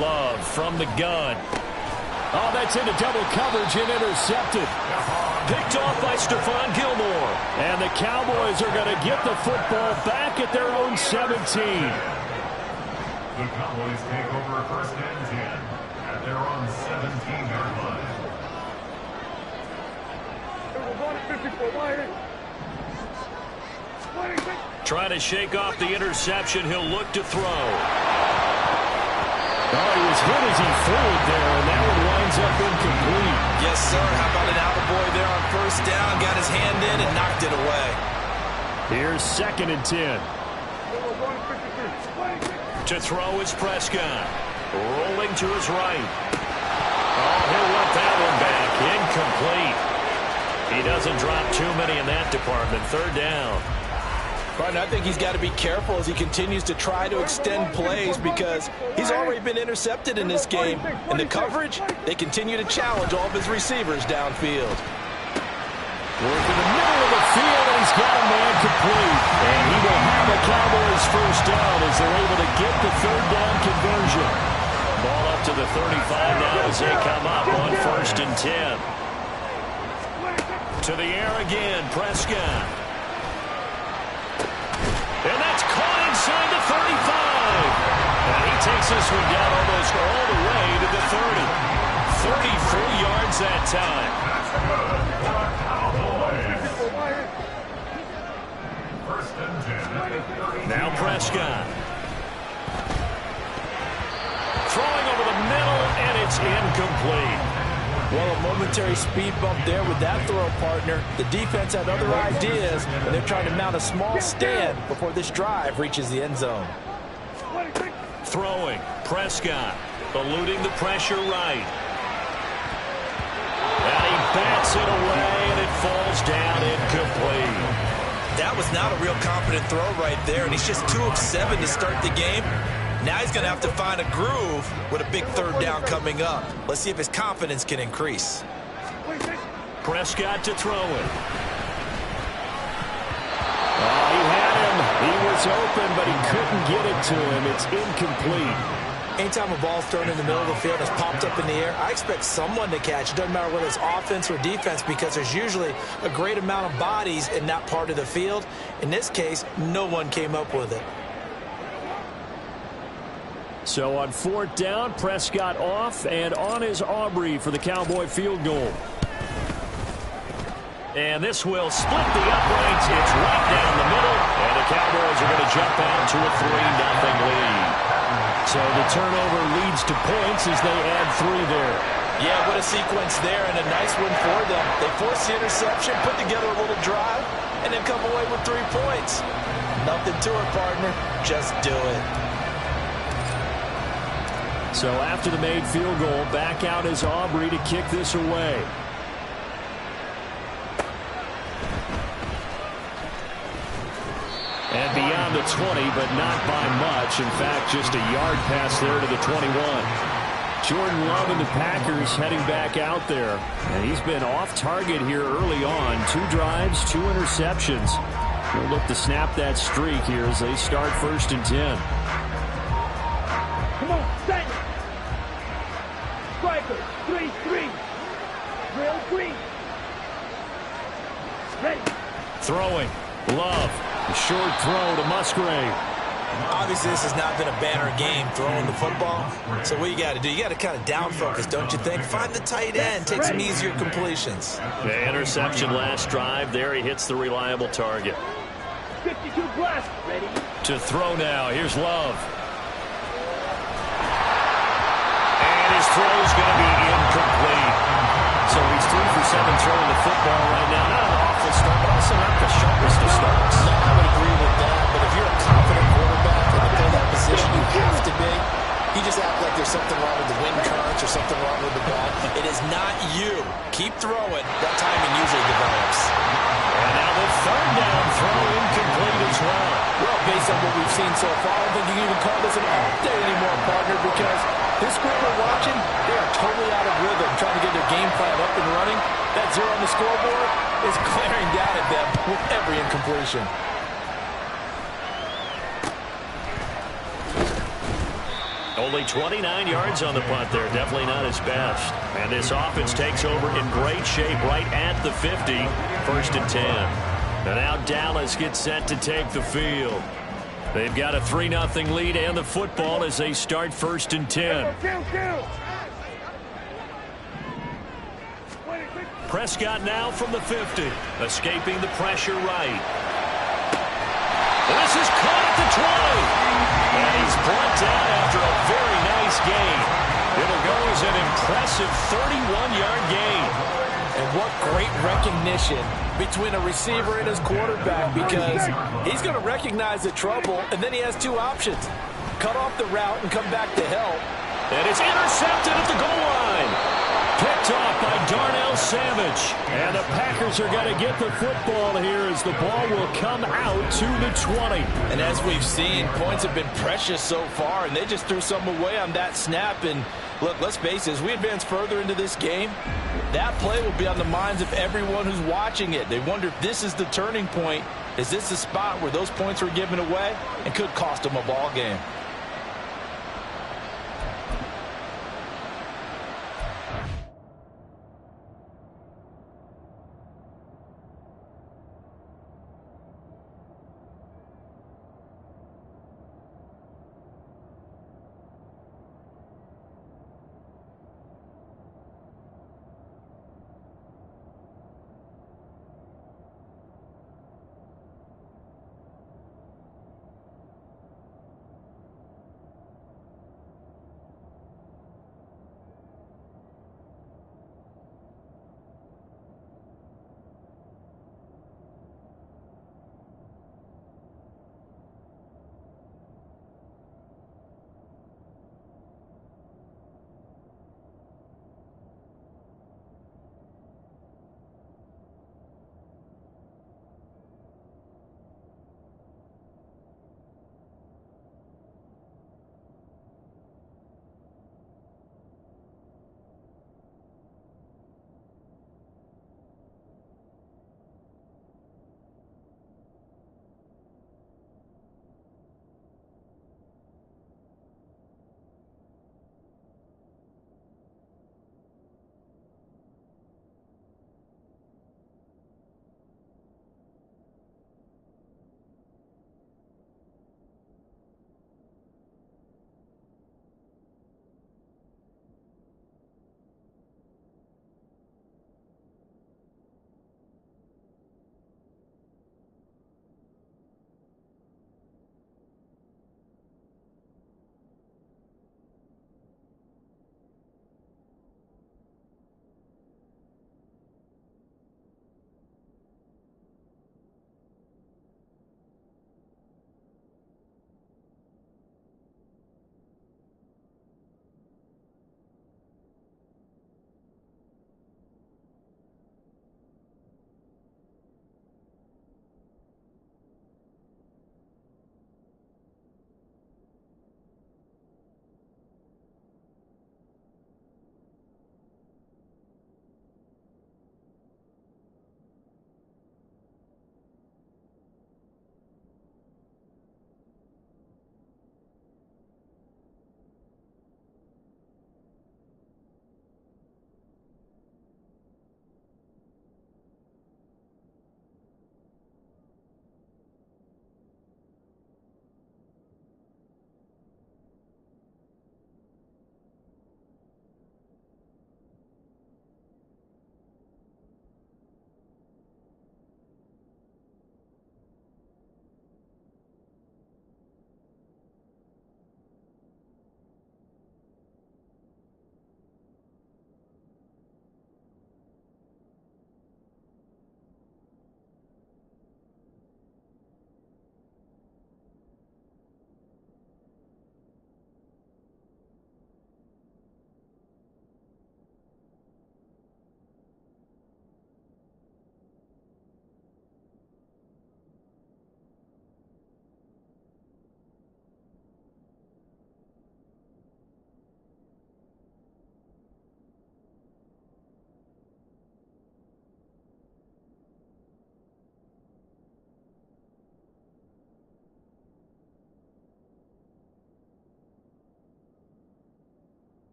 Love from the gun. Oh, that's into double coverage and intercepted. Picked off by Stephon Gilmore. And the Cowboys are going to get the football back at their own 17. The Cowboys take over 1st and 10 at their own 17-yard line. Trying to shake off the interception. He'll look to throw. Oh, he was hit as he threw it there, and that one winds up incomplete. Yes, sir. How about an attaboy there on 1st down? Got his hand in and knocked it away. Here's 2nd and 10. To throw is Prescott. Rolling to his right. Oh, he'll let that one back. Incomplete. He doesn't drop too many in that department. 3rd down. Partner, I think he's got to be careful as he continues to try to extend plays because he's already been intercepted in this game. And the coverage, they continue to challenge all of his receivers downfield. Work in the middle of the field, and he's got a man complete. And he will have the Cowboys 1st down as they're able to get the 3rd down conversion. Ball up to the 35 now as they come up on 1st and 10. To the air again, Prescott. And that's caught inside the 35. And he takes this one down almost all the way to the 30. 34 yards that time. Now Prescott. Throwing over the middle, and it's incomplete. Well, a momentary speed bump there with that throw, partner. The defense had other ideas, and they're trying to mount a small stand before this drive reaches the end zone. Throwing. Prescott eluding the pressure right. And he bats it away, and it falls down incomplete. That was not a real confident throw right there, and he's just 2 of 7 to start the game. Now he's going to have to find a groove with a big 3rd down coming up. Let's see if his confidence can increase. Prescott to throw it. Oh, he had him. He was open, but he couldn't get it to him. It's incomplete. Anytime a ball's thrown in the middle of the field and it's popped up in the air, I expect someone to catch. It doesn't matter whether it's offense or defense because there's usually a great amount of bodies in that part of the field. In this case, no one came up with it. So on 4th down, Prescott off, and on is Aubrey for the Cowboy field goal. And this will split the uprights. It's right down the middle, and the Cowboys are going to jump out to a 3-0 lead. So the turnover leads to points as they add 3 there. Yeah, what a sequence there, and a nice one for them. They force the interception, put together a little drive, and then come away with 3 points. Nothing to it, partner. Just do it. So after the made field goal, back out is Aubrey to kick this away. And beyond the 20, but not by much. In fact, just a yard pass there to the 21. Jordan Love and the Packers heading back out there. And he's been off target here early on. 2 drives, 2 interceptions. We'll look to snap that streak here as they start 1st and 10. Come on, stand. Striker, 3-3. Real green. Ready. Throwing. Love. A short throw to Musgrave. Obviously, this has not been a banner game throwing the football. So what you got to do, you got to kind of down focus, don't you think? Find the tight end, take some easier completions. The interception last drive. There he hits the reliable target. 52 blast. Ready. To throw now. Here's Love. And his throw is going to be incomplete. So he's 3 for 7 throwing the football right now. Not an awful start, but also not the sharpest of starts. No, I would agree with that. But if you're a confident quarterback and you play that position, you have to be. You just act like there's something wrong with the wind currents or something wrong with the ball. It is not you. Keep throwing. That timing usually develops. And now the 3rd down throw incomplete as well. Well, based on what we've seen so far, I don't think you can even call this an off day anymore, partner, because this group we're watching, they are totally out of rhythm, trying to get their game plan up and running. That 0 on the scoreboard is glaring down at them with every incompletion. Only 29 yards on the punt there. Definitely not his best. And this offense takes over in great shape right at the 50. 1st and 10. And now Dallas gets set to take the field. They've got a 3-0 lead and the football as they start 1st and 10. Prescott now from the 50. Escaping the pressure right. This is caught at the 20. And he's brought down after a very nice gain. It'll go as an impressive 31-yard gain. And what great recognition between a receiver and his quarterback, because he's going to recognize the trouble, and then he has 2 options. Cut off the route and come back to help. And it's intercepted at the goal line. Picked off by Darnell Savage. And the Packers are going to get the football here as the ball will come out to the 20. And as we've seen, points have been precious so far, and they just threw some away on that snap. And look, let's face it, as we advance further into this game, that play will be on the minds of everyone who's watching it. They wonder if this is the turning point. Is this the spot where those points were given away and could cost them a ball game?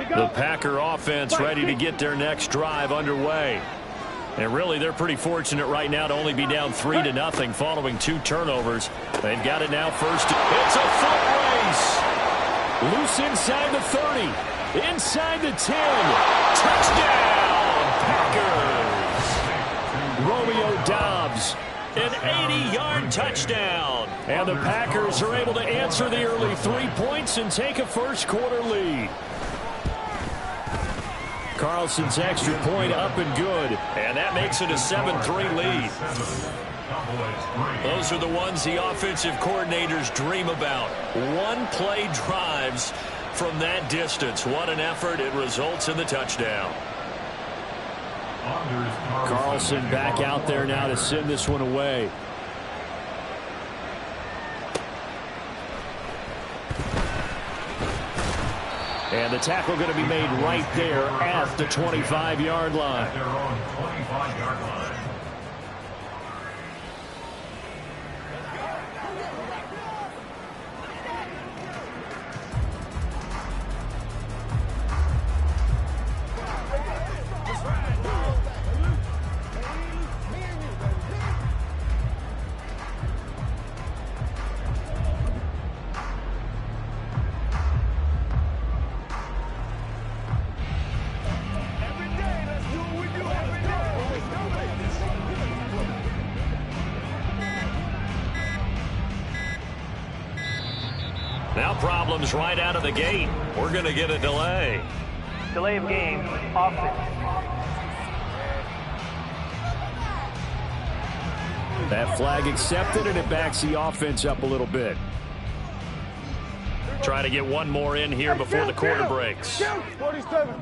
The Packer offense ready to get their next drive underway. And really, they're pretty fortunate right now to only be down 3-0 following 2 turnovers. They've got it now first. It's a foot race. Loose inside the 30. Inside the 10. Touchdown, Packers. Romeo Doubs, an 80-yard touchdown. And the Packers are able to answer the early 3 points and take a first-quarter lead. Carlson's extra point up and good. And that makes it a 7-3 lead. Those are the ones the offensive coordinators dream about. One-play drives from that distance. What an effort. It results in the touchdown. Carlson back out there now to send this one away. And the tackle going to be made right there at the 25-yard line. Their own 25-yard line. Now problems right out of the gate. We're going to get a delay. Delay of game, offense. That flag accepted, and it backs the offense up a little bit. Try to get one more in here before the quarter breaks. 47.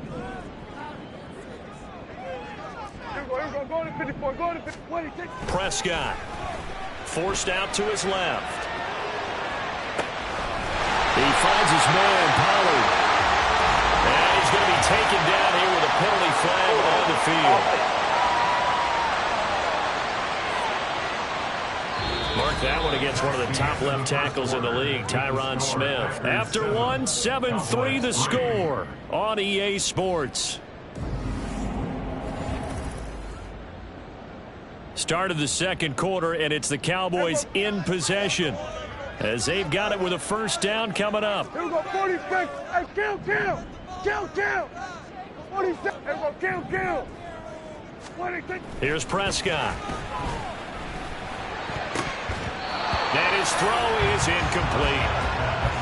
Go to 54. Go to 56. Prescott forced out to his left. He finds his man, Pollard. And he's going to be taken down here with a penalty flag on the field. Mark that one against one of the top left tackles in the league, Tyron Smith. After one, 7-3 the score on EA Sports. Start of the second quarter, and it's the Cowboys in possession, as they've got it with a first down coming up. Here we go, 46. Hey, kill. 46. Here we go, kill. 46. Here's Prescott. And his throw is incomplete.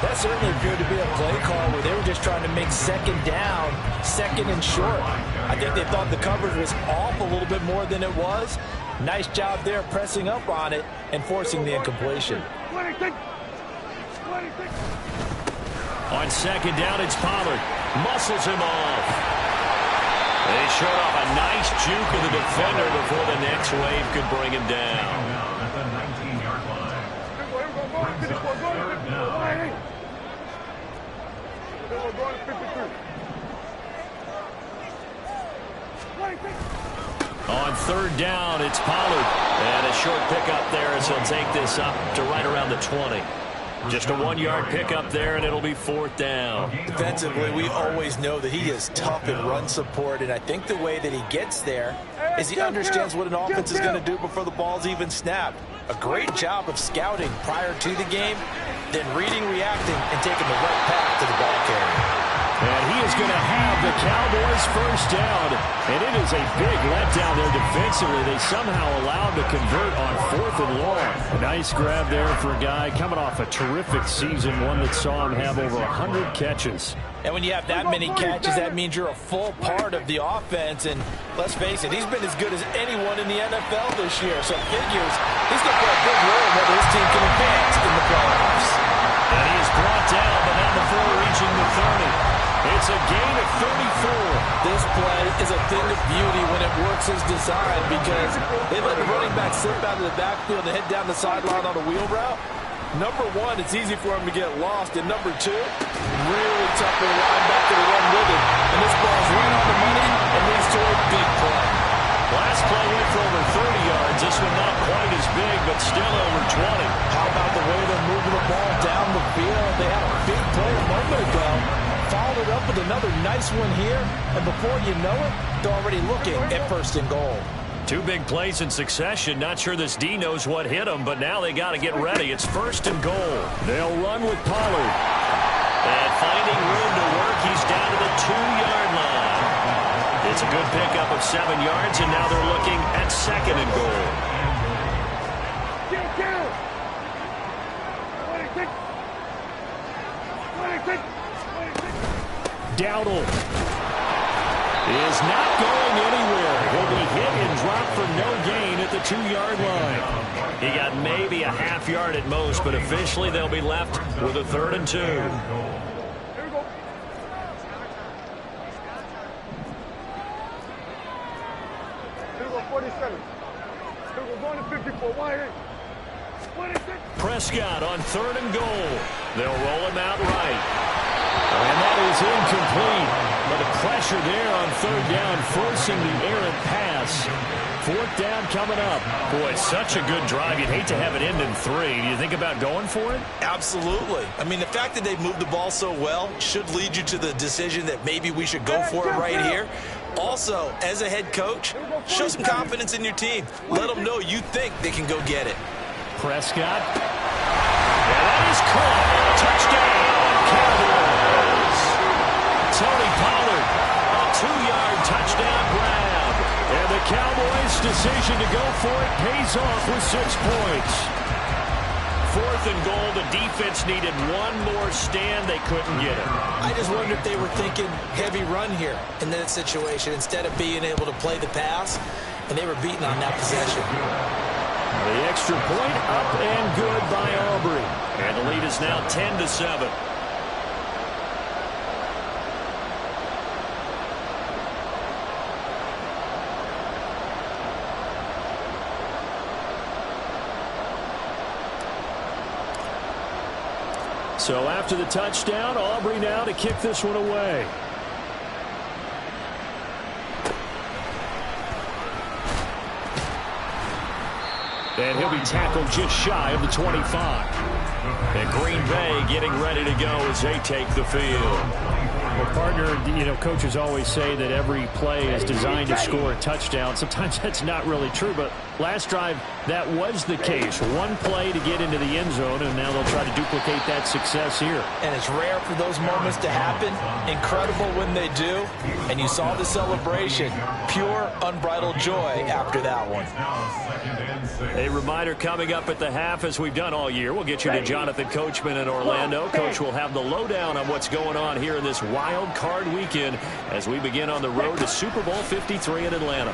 That certainly appeared to be a play call where they were just trying to make second down, second and short. I think they thought the coverage was off a little bit more than it was. Nice job there pressing up on it and forcing the incompletion. 26. On second down, it's Pollard. Muscles him off. They showed off a nice juke of the defender before the next wave could bring him down. At the 19-yard line. Brings up third down. On third down, it's Pollard. And a short pickup there as he'll take this up to right around the 20. Just a 1-yard pickup there, and it'll be fourth down. Defensively, we always know that he is tough in run support, and I think the way that he gets there is he understands what an offense is going to do before the ball's even snapped. A great job of scouting prior to the game, then reading, reacting, and taking the right path to the ball carrier. And he is going to have the Cowboys first down. And it is a big letdown there defensively. They somehow allowed to convert on 4th and long. A nice grab there for a guy coming off a terrific season, one that saw him have over 100 catches. And when you have that many catches, that means you're a full part of the offense. And let's face it, he's been as good as anyone in the NFL this year. So figures he's going to play a big role in whether his team can advance in the playoffs. And he is brought down, but not before reaching the 30. It's a gain of 34. This play is a thing of beauty when it works as designed, because they let the running back slip out of the backfield and head down the sideline on a wheel route. Number one, it's easy for him to get lost. And number two, really tough for the linebacker to run with it. And this ball's right on the money and leads to a big play. Last play went for over 30 yards. This one not quite as big, but still over 20. How about the way they're moving the ball down the field? They had a big play a moment ago. followed it up with another nice one here, and before you know it, they're already looking at 1st and goal. 2 big plays in succession. Not sure this D knows what hit them, but now they got to get ready. It's 1st and goal. They'll run with Pollard. And finding room to work, he's down to the 2-yard line. It's a good pickup of 7 yards, and now they're looking at 2nd and goal. Dowdle is not going anywhere. He'll be hit and dropped for no gain at the 2-yard line. He got maybe a half yard at most, but officially they'll be left with a 3rd and 2. Here we go. Here we go, 47. Here we go, going to 54. Wide 26. Prescott on 3rd and goal. They'll roll him out right. And that is incomplete. But the pressure there on 3rd down, forcing the errant pass. 4th down coming up. Boy, such a good drive. You'd hate to have it end in 3. Do you think about going for it? Absolutely. I mean, the fact that they've moved the ball so well should lead you to the decision that maybe we should go for it right here. Also, as a head coach, show some confidence in your team. Let them know you think they can go get it. Prescott. Yeah, that is caught. Touchdown, Cowboys. Tony Pollard, a 2-yard touchdown grab. And the Cowboys' decision to go for it pays off with 6 points. 4th and goal. The defense needed one more stand. They couldn't get it. I just wonder if they were thinking heavy run here in that situation instead of being able to play the pass, and they were beaten on that possession. The extra point up and good by Aubrey. And the lead is now 10-7. So after the touchdown, Aubrey now to kick this one away. And he'll be tackled just shy of the 25. And Green Bay getting ready to go as they take the field. Well, partner, you know, coaches always say that every play is designed to score a touchdown. Sometimes that's not really true, but last drive, that was the case. One play to get into the end zone, and now they'll try to duplicate that success here. And it's rare for those moments to happen. Incredible when they do. And you saw the celebration. Pure, unbridled joy after that one. A reminder coming up at the half, as we've done all year. We'll get you to Jonathan Coachman in Orlando. Coach will have the lowdown on what's going on here in this wild card weekend as we begin on the road to Super Bowl 53 in Atlanta.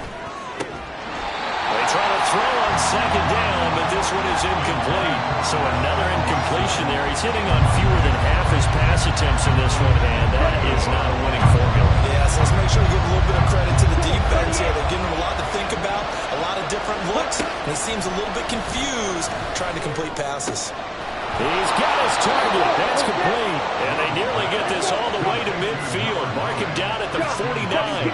They try to throw on 2nd down, but this one is incomplete. So another incompletion there. He's hitting on fewer than half his pass attempts in this one, and that is not a winning formula. Yeah, so let's make sure we give a little bit of credit to the defense here. They're giving him a lot to think about, a lot of different looks, and he seems a little bit confused trying to complete passes. He's got his target. That's complete. And they nearly get this all the way to midfield. Mark him down at the 49.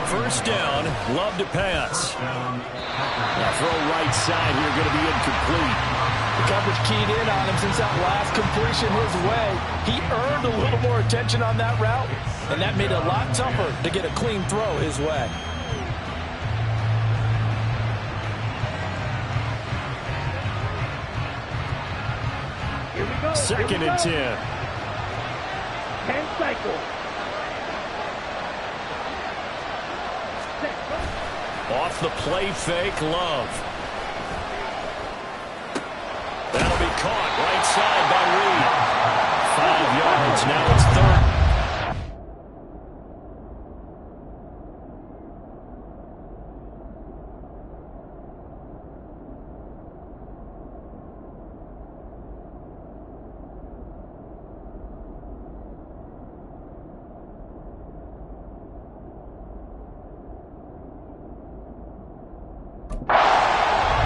1st down, Love to pass. Now throw right side here, going to be incomplete. The coverage keyed in on him since that last completion his way. He earned a little more attention on that route, and that made it a lot tougher to get a clean throw his way. Here we go. 2nd and 10. 10 cycle. Off the play fake, Love. That'll be caught right side by Reed. 5 yards, now it's 3rd.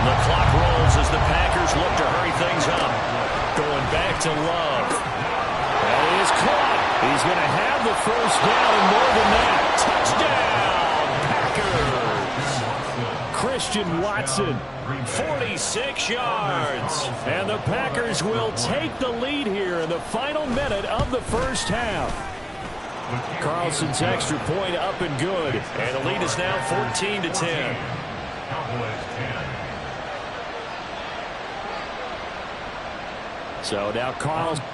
The clock rolls as the Packers look to hurry things up. Going back to Love. That is caught. He's going to have the 1st down and more than that. Touchdown, Packers. Christian Watson. 46 yards. And the Packers will take the lead here in the final minute of the first half. Carlson's extra point up and good. And the lead is now 14-10. Cowboys 10. So now Carlson.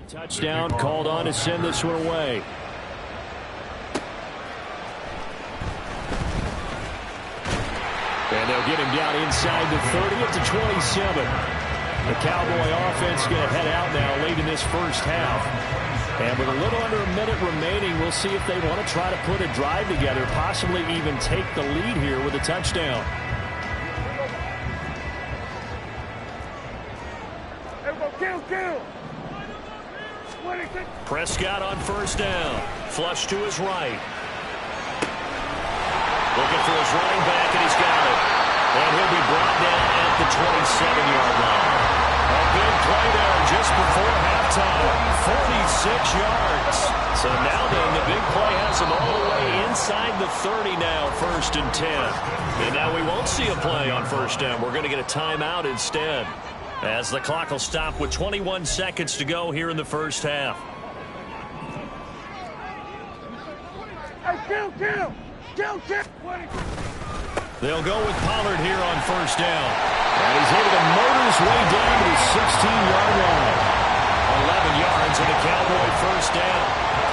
Touchdown called on to send this one away. And they'll get him down inside the 30 at the 27. The Cowboy offense going to head out now late in this first half. And with a little under a minute remaining, we'll see if they want to try to put a drive together, possibly even take the lead here with a touchdown. Kill. Prescott on first down. Flush to his right. Looking for his running back, and he's got it. And he'll be brought down at the 27-yard line. A big play there just before halftime. 46 yards. So now then, the big play has him all the way inside the 30 now, 1st and 10. And now we won't see a play on first down. We're going to get a timeout instead, as the clock will stop with 21 seconds to go here in the first half. Kill. They'll go with Pollard here on first down. And he's able to motor his way down to the 16-yard line. 11 yards and a Cowboy first down.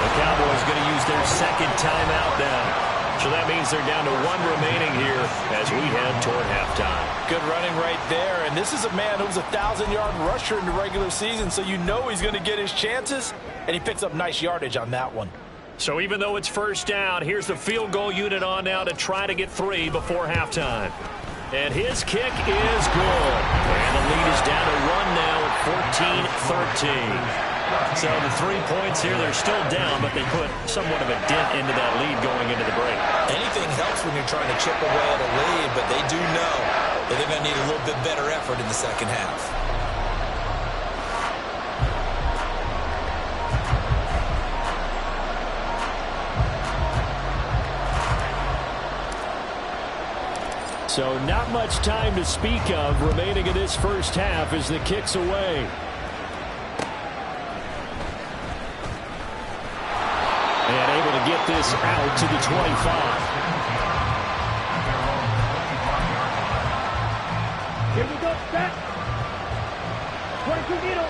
The Cowboys going to use their second timeout now. So that means they're down to one remaining here as we head toward halftime. Good running right there. And this is a man who's a 1,000-yard rusher in the regular season, so you know he's going to get his chances. And he picks up nice yardage on that one. So even though it's first down, here's the field goal unit on now to try to get 3 before halftime. And his kick is good. And the lead is down to 1 now at 14-13. So the 3 points here, they're still down, but they put somewhat of a dent into that lead going into the break. Anything helps when you're trying to chip away at a lead, but they do know that they're going to need a little bit better effort in the second half. So not much time to speak of remaining in this first half as the kick's away. And able to get this out to the 25. Here we go, set. 22 needle.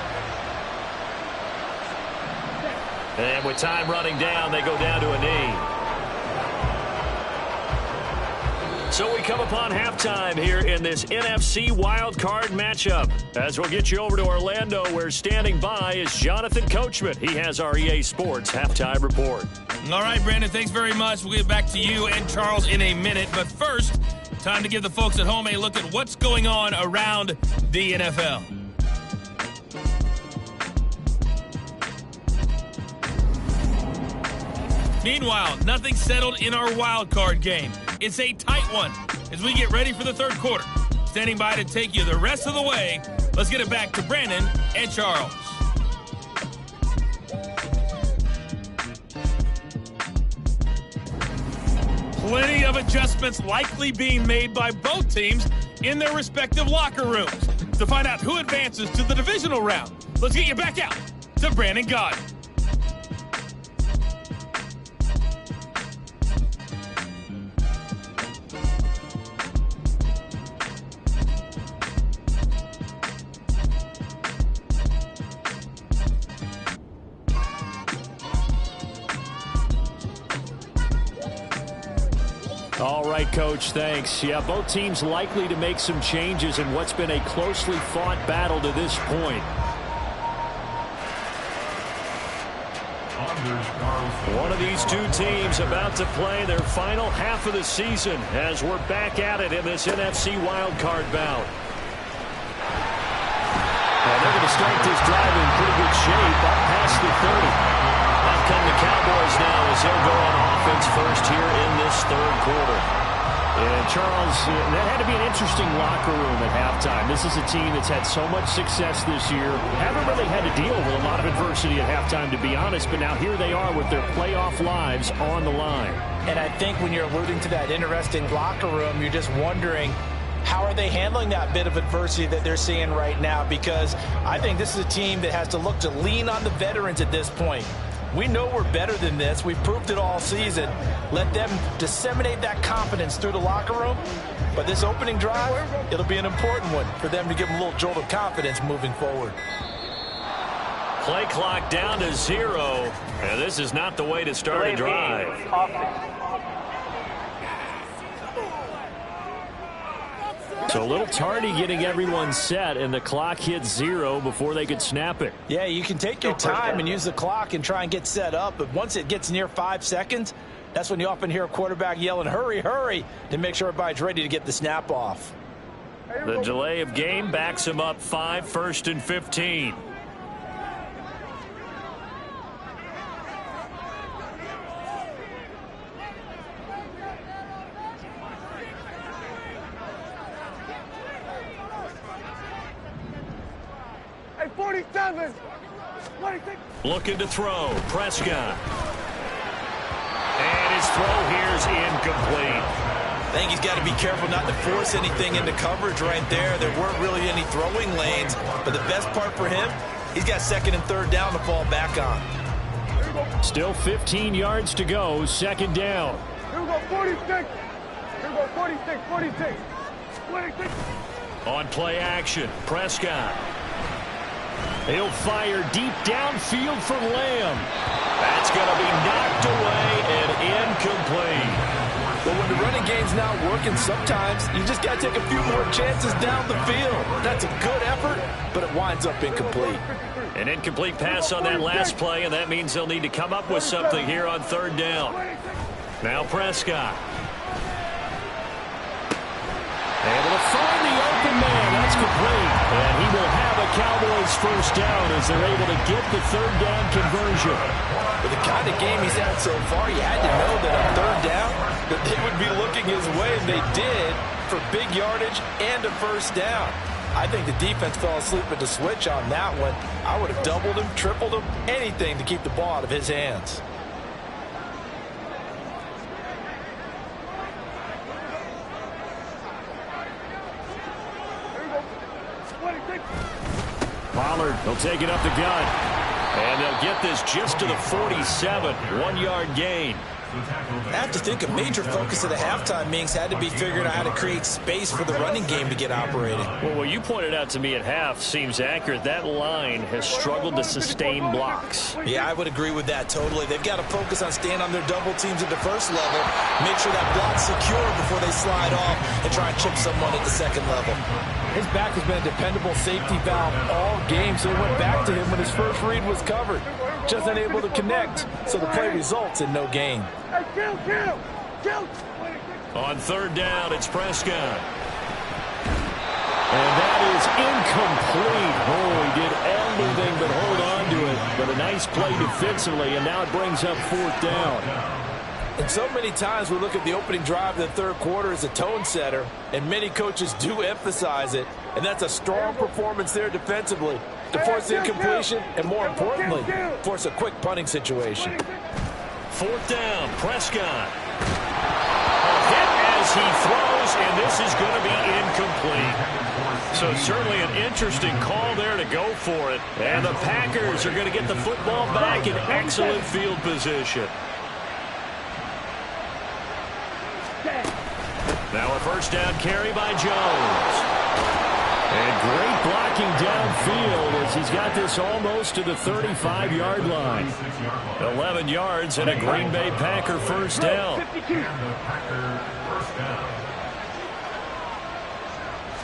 And with time running down, they go down to a knee. So we come upon halftime here in this NFC wildcard matchup. As we'll get you over to Orlando, where standing by is Jonathan Coachman. He has our EA Sports halftime report. All right, Brandon, thanks very much. We'll get back to you and Charles in a minute. But first, time to give the folks at home a look at what's going on around the NFL. Meanwhile, nothing settled in our wild card game. It's a tight one as we get ready for the third quarter. Standing by to take you the rest of the way, let's get it back to Brandon and Charles. Plenty of adjustments likely being made by both teams in their respective locker rooms. To find out who advances to the divisional round, let's get you back out to Brandon God. All right, Coach, thanks. Yeah, both teams likely to make some changes in what's been a closely fought battle to this point. One of these two teams about to play their final half of the season as we're back at it in this NFC wildcard bout. Well, they're going to start this drive in pretty good shape, up past the 30. Out come the Cowboys now as they'll go on offense first here in this third quarter. And Charles, that had to be an interesting locker room at halftime. This is a team that's had so much success this year. Haven't really had to deal with a lot of adversity at halftime, to be honest, but now here they are with their playoff lives on the line. And I think when you're alluding to that interesting locker room, you're just wondering, how are they handling that bit of adversity that they're seeing right now? Because I think this is a team that has to look to lean on the veterans at this point. We know we're better than this. We've proved it all season. Let them disseminate that confidence through the locker room. But this opening drive, it'll be an important one for them to give them a little jolt of confidence moving forward. Play clock down to 0. And this is not the way to start a drive. So a little tardy getting everyone set, and the clock hit 0 before they could snap it. Yeah, you can take your time and use the clock and try and get set up, but once it gets near 5 seconds, that's when you often hear a quarterback yelling, hurry, hurry, to make sure everybody's ready to get the snap off. The delay of game backs him up 5, 1st and 15. Hey, 47. 26. Looking to throw. Prescott. And his throw here's incomplete. I think he's got to be careful not to force anything into coverage right there. There weren't really any throwing lanes, but the best part for him, he's got 2nd and 3rd down to fall back on. Still 15 yards to go, 2nd down. Here we go, 46. Here we go, 46, 46. 26. On play action, Prescott. He'll fire deep downfield for Lamb. That's going to be knocked away and incomplete. But when the running game's not working, sometimes you just got to take a few more chances down the field. That's a good effort, but it winds up incomplete. An incomplete pass on that last play, and that means they'll need to come up with something here on 3rd down. Now Prescott. Able to find the open man. That's complete. And he will have a Cowboys 1st down as they're able to get the 3rd down conversion. With the kind of game he's had so far, you had to know that on 3rd down, that they would be looking his way, and they did, for big yardage and a 1st down. I think the defense fell asleep at the switch on that one. I would have doubled him, tripled him, anything to keep the ball out of his hands. Pollard, he'll take it up the gut. And they'll get this just to the 47, 1-yard gain. I have to think a major focus of the halftime meetings had to be figuring out how to create space for the running game to get operating. Well, what you pointed out to me at half seems accurate. That line has struggled to sustain blocks. Yeah, I would agree with that totally. They've got to focus on staying on their double teams at the 1st level, make sure that block's secure before they slide off and try and chip someone at the 2nd level. His back has been a dependable safety valve all game, so he went back to him when his first read was covered. Just unable to connect, so the play results in no gain. Hey, kill. On 3rd down, it's Prescott. And that is incomplete. Oh, he did everything but hold on to it. but a nice play defensively, and now it brings up 4th down. And so many times we look at the opening drive of the third quarter as a tone setter, and many coaches do emphasize it, and that's a strong performance there defensively to force incompletion and, more importantly, force a quick punting situation. 4th down, Prescott. A hit as he throws, and this is going to be incomplete. So certainly an interesting call there to go for it. And the Packers are going to get the football back in excellent field position. Now a 1st down carry by Jones. And great blocking downfield as he's got this almost to the 35-yard line. 11 yards and a Green Bay Packer 1st down.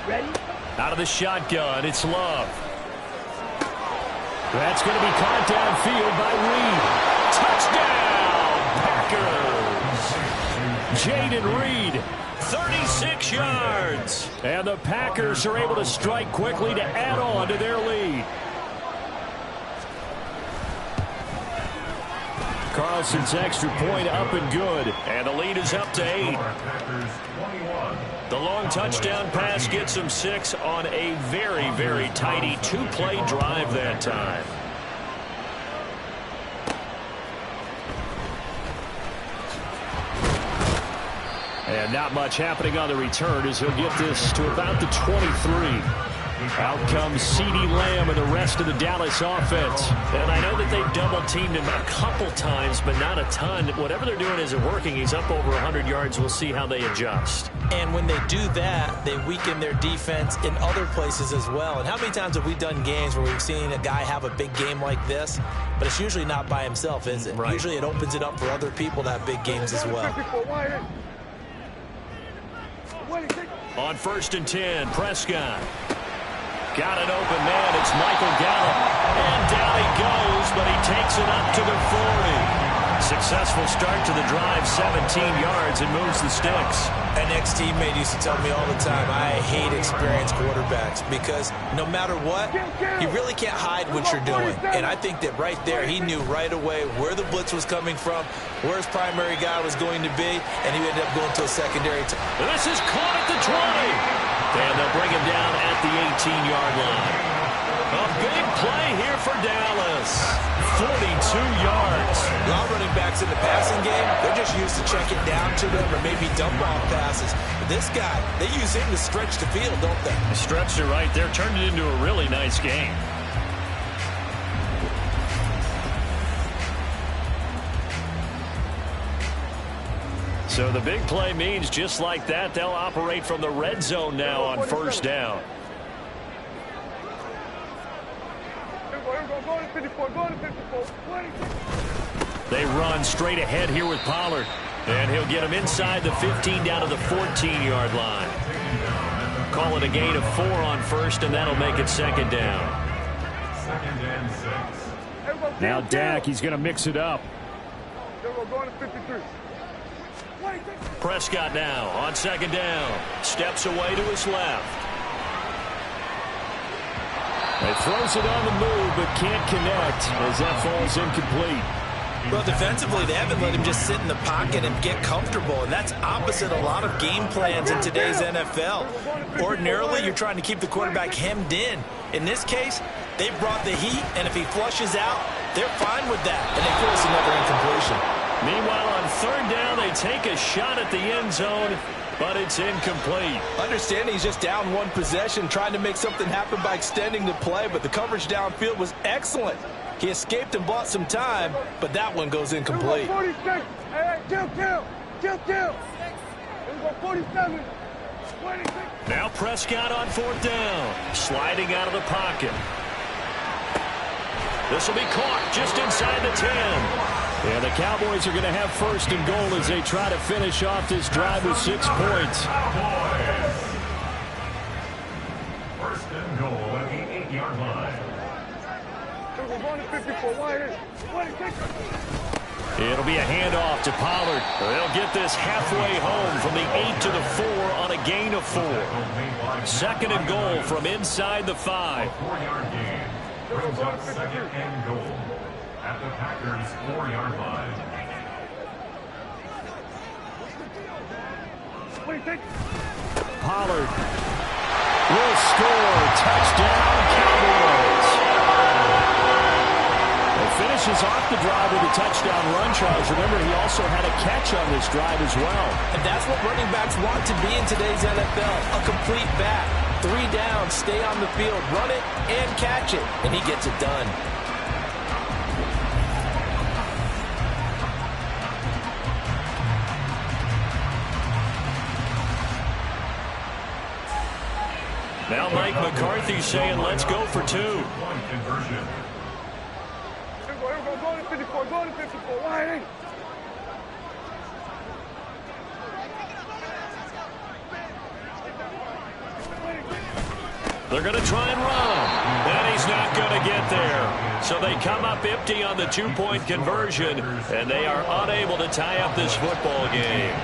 Ready? Out of the shotgun, it's Love. That's going to be caught downfield by Reed. Touchdown, Packers! Jaden Reed, 36 yards. And the Packers are able to strike quickly to add on to their lead. Carlson's extra point up and good. And the lead is up to 8. The long touchdown pass gets them 6 on a very, very tidy 2-play drive that time. And not much happening on the return as he'll get this to about the 23. Out comes CeeDee Lamb and the rest of the Dallas offense. And I know that they've double-teamed him a couple times, but not a ton. Whatever they're doing isn't working. He's up over 100 yards. We'll see how they adjust. And when they do that, they weaken their defense in other places as well. And how many times have we done games where we've seen a guy have a big game like this, but it's usually not by himself, is it? Right. Usually it opens it up for other people to have big games as well. On 1st and 10, Prescott. Got an open man. It's Michael Gallup. And down he goes, but he takes it up to the 40. Successful start to the drive, 17 yards, and moves the sticks. An ex-teammate used to tell me all the time, I hate experienced quarterbacks because no matter what, you really can't hide what you're doing. And I think that right there, he knew right away where the blitz was coming from, where his primary guy was going to be, and he ended up going to a secondary. This is caught at the 20. And they'll bring him down at the 18-yard line. A big play here for Dallas. 42 yards. A lot of running backs in the passing game, they're just used to check it down to them or maybe dump off passes. But this guy, they use him to stretch the field, don't they? Stretched it right there, turned it into a really nice game. So the big play means just like that, they'll operate from the red zone now on 1st down. They run straight ahead here with Pollard. And he'll get him inside the 15 down to the 14-yard line. Call it a gain of 4 on 1st, and that'll make it 2nd down. 2nd and 6. Now Dak, he's going to mix it up. Prescott now on 2nd down. Steps away to his left. He throws it on the move, but can't connect as that falls incomplete. Well, defensively, they haven't let him just sit in the pocket and get comfortable, and that's opposite a lot of game plans in today's NFL. Ordinarily, you're trying to keep the quarterback hemmed in. In this case, they brought the heat, and if he flushes out, they're fine with that, and they force another incompletion. Meanwhile, on 3rd down, they take a shot at the end zone, but it's incomplete. Understanding he's just down one possession, trying to make something happen by extending the play, but the coverage downfield was excellent. He escaped and bought some time, but that one goes incomplete. 46. Hey, kill. 47. 26. Now Prescott on 4th down, sliding out of the pocket. This will be caught just inside the 10. And the Cowboys are going to have 1st and goal as they try to finish off this drive with 6 points. 1st and goal at the 8-yard line. It'll be a handoff to Pollard. They'll get this halfway home from the 8 to the 4 on a gain of 4. 2nd and goal from inside the 5. 4-yard gain brings up 2nd and goal. at the Packers' 4-yard line. Pollard will score. Touchdown, Cowboys. He finishes off the drive with a touchdown run, Charles. Remember, he also had a catch on this drive as well. And that's what running backs want to be in today's NFL, a complete back. 3 down, stay on the field, run it, and catch it. And he gets it done. Now Mike McCarthy saying, let's go for 2. Point conversion. Go to 54, go to 54, wide. They're going to try and run. And he's not going to get there. So they come up empty on the 2-point conversion, and they are unable to tie up this football game.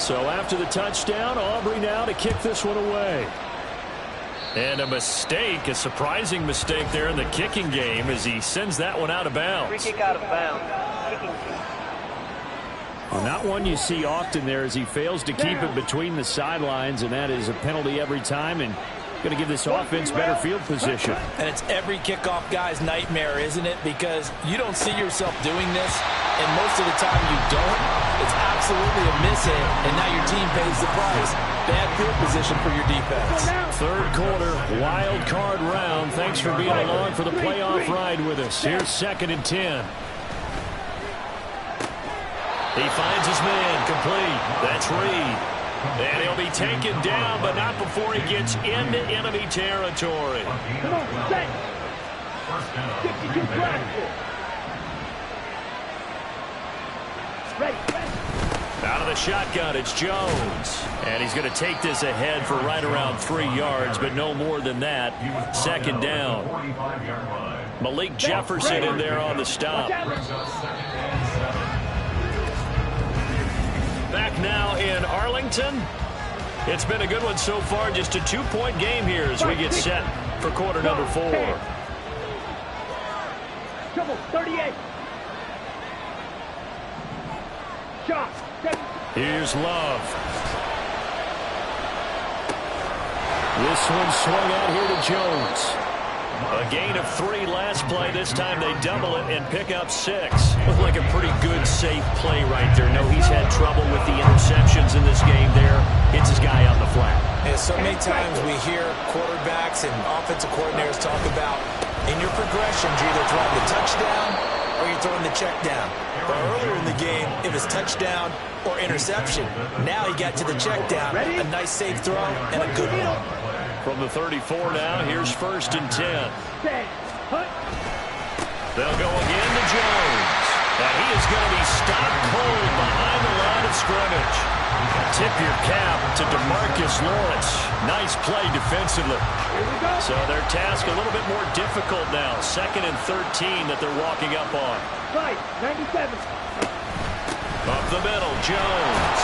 So after the touchdown, Aubrey now to kick this one away. And a mistake, a surprising mistake there in the kicking game as he sends that one out of bounds. Free kick out of bounds. Well, not one you see often there as he fails to keep it between the sidelines, and that is a penalty every time and going to give this offense better field position. And it's every kickoff guy's nightmare, isn't it? Because you don't see yourself doing this, and most of the time you don't. It's absolutely a miss hit, and now your team pays the price. Bad field position for your defense. Third quarter, wild card round. Thanks for being along for the playoff ride with us. Here's 2nd and 10. He finds his man complete. That's Reed. And he'll be taken down, but not before he gets into enemy territory. Come on, set. 52 Ready. Out of the shotgun, it's Jones. And he's going to take this ahead for right around 3 yards, but no more than that. 2nd down. Malik Jefferson in there on the stop. Back now in Arlington. It's been a good one so far. Just a 2-point game here as we get set for quarter number 4. Trouble, 38. Shot. Here's Love. This one swung out here to Jones. A gain of 3 last play. This time they double it and pick up 6. Looked like a pretty good, safe play right there. No, he's had trouble with the interceptions in this game there. Hits his guy on the flat. And so many times we hear quarterbacks and offensive coordinators talk about in your progressions, you're either throwing the touchdown or you're throwing the check down. But earlier in the game, it was touchdown or interception. Now he got to the check down. A nice safe throw and a good one. From the 34 now, here's 1st and 10. They'll go again to Jones. And he is going to be stopped cold behind the line of scrimmage. Tip your cap to DeMarcus Lawrence. Nice play defensively. So their task a little bit more difficult now. 2nd and 13 that they're walking up on. Right, 97. Up the middle, Jones.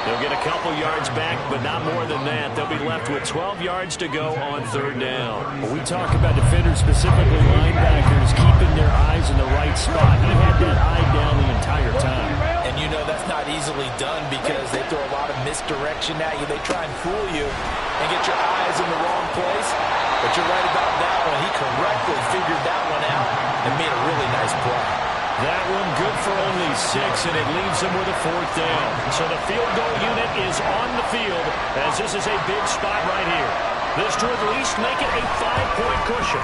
They'll get a couple yards back, but not more than that. They'll be left with 12 yards to go on 3rd down. When we talk about defenders, specifically linebackers, keeping their eyes in the right spot. He had that eye down the entire time. And you know that's not easily done because they throw a lot of misdirection at you. They try and fool you and get your eyes in the wrong place. But you're right about that one. He correctly figured that one out and made a really nice play. That one good for only 6, and it leaves them with a 4th down. So the field goal unit is on the field as this is a big spot right here. This to at least make it a 5-point cushion.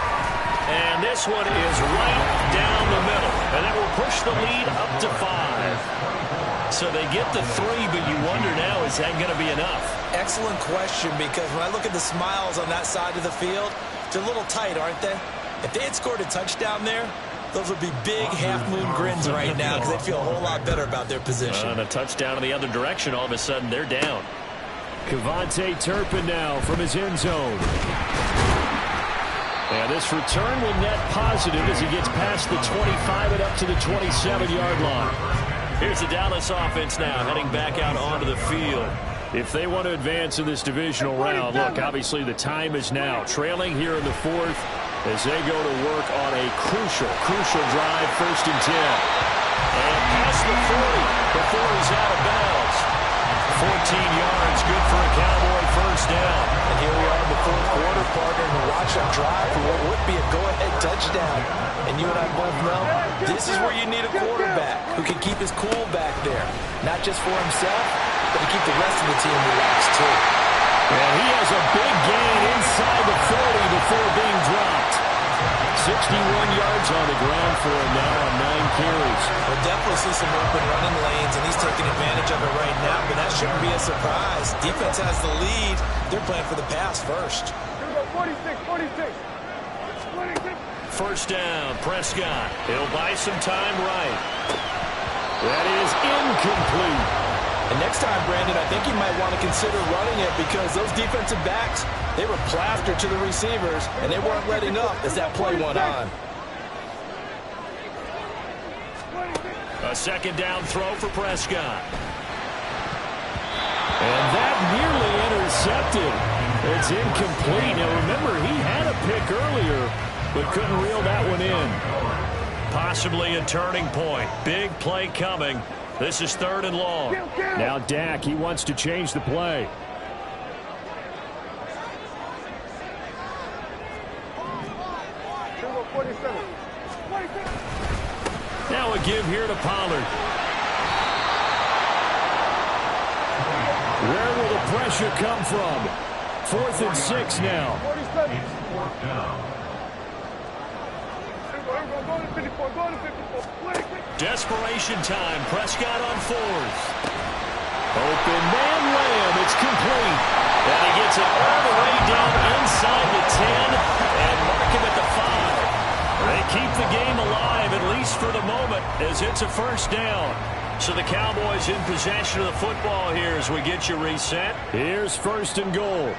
And this one is right down the middle. And that will push the lead up to 5. So they get the 3, but you wonder now, is that going to be enough? Excellent question, because when I look at the smiles on that side of the field, they're a little tight, aren't they? If they had scored a touchdown there, those would be big half-moon grins right now because they feel a whole lot better about their position. And a touchdown in the other direction, all of a sudden they're down. Kevontae Turpin now from his end zone. And this return will net positive as he gets past the 25 and up to the 27-yard line. Here's the Dallas offense now heading back out onto the field. If they want to advance in this divisional round, look, obviously the time is now. Trailing here in the 4th. as they go to work on a crucial drive, 1st and 10. And past the 40 before he's out of bounds. 14 yards, good for a Cowboy 1st down. And here we are in the 4th quarter, partner, and watch them drive for what would be a go-ahead touchdown. And you and I both know this is where you need a quarterback who can keep his cool back there. Not just for himself, but to keep the rest of the team relaxed too. And he has a big gain inside the 40 before being dropped. 61 yards on the ground for him now on 9 carries. We'll definitely see some open running lanes, and he's taking advantage of it right now, but that shouldn't be a surprise. Defense has the lead. They're playing for the pass first. 46. 1st down, Prescott. He'll buy some time right. That is incomplete. And next time, Brandon, I think you might want to consider running it because those defensive backs, they were plastered to the receivers, and they weren't letting up as that play went on. A 2nd down throw for Prescott. And that nearly intercepted. It's incomplete. Now, remember, he had a pick earlier, but couldn't reel that one in. Possibly a turning point. Big play coming. This is 3rd and long. Now Dak, he wants to change the play. Now a give here to Pollard. Where will the pressure come from? 4th and 6 now. 4th down. Desperation time. Prescott on 4th. Open man Lamb. It's complete. And he gets it all the way down inside the 10 and mark him at the 5. They keep the game alive, at least for the moment, as it's a 1st down. So the Cowboys in possession of the football here as we get you reset. Here's 1st and goal.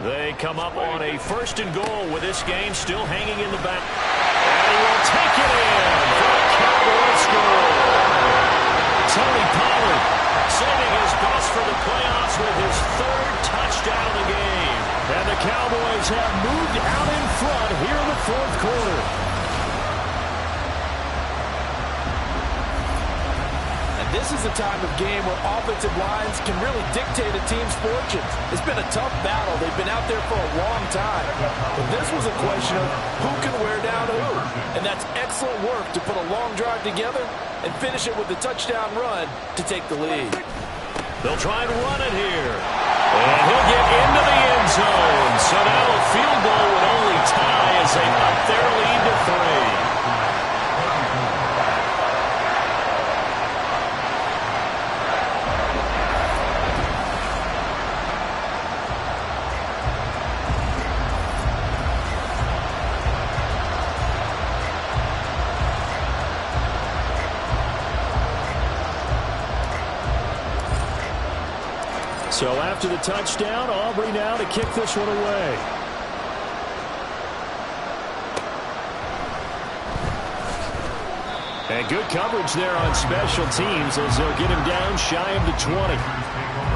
They come up on a 1st and goal with this game still hanging in the back. And he will take it in for a Cowboy score. Tony Pollard saving his best for the playoffs with his 3rd touchdown of the game. And the Cowboys have moved out in front here in the 4th quarter. This is a time of game where offensive lines can really dictate a team's fortunes. It's been a tough battle. They've been out there for a long time. But this was a question of who can wear down who. And that's excellent work to put a long drive together and finish it with a touchdown run to take the lead. They'll try and run it here. And he'll get into the end zone. So now a field goal would only tie as they up their lead to 3. So after the touchdown, Aubrey now to kick this one away. And good coverage there on special teams as they'll get him down shy of the 20.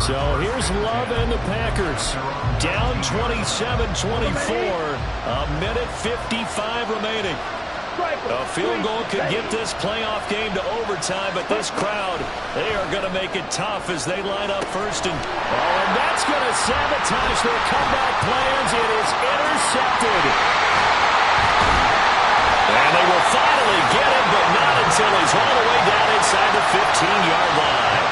So here's Love and the Packers. Down 27-24. A minute 55 remaining. A field goal could get this playoff game to overtime, but this crowd, they are going to make it tough as they line up 1st and... Oh, and that's going to sabotage their comeback plans. It is intercepted. And they will finally get him, but not until he's all the way down inside the 15-yard line.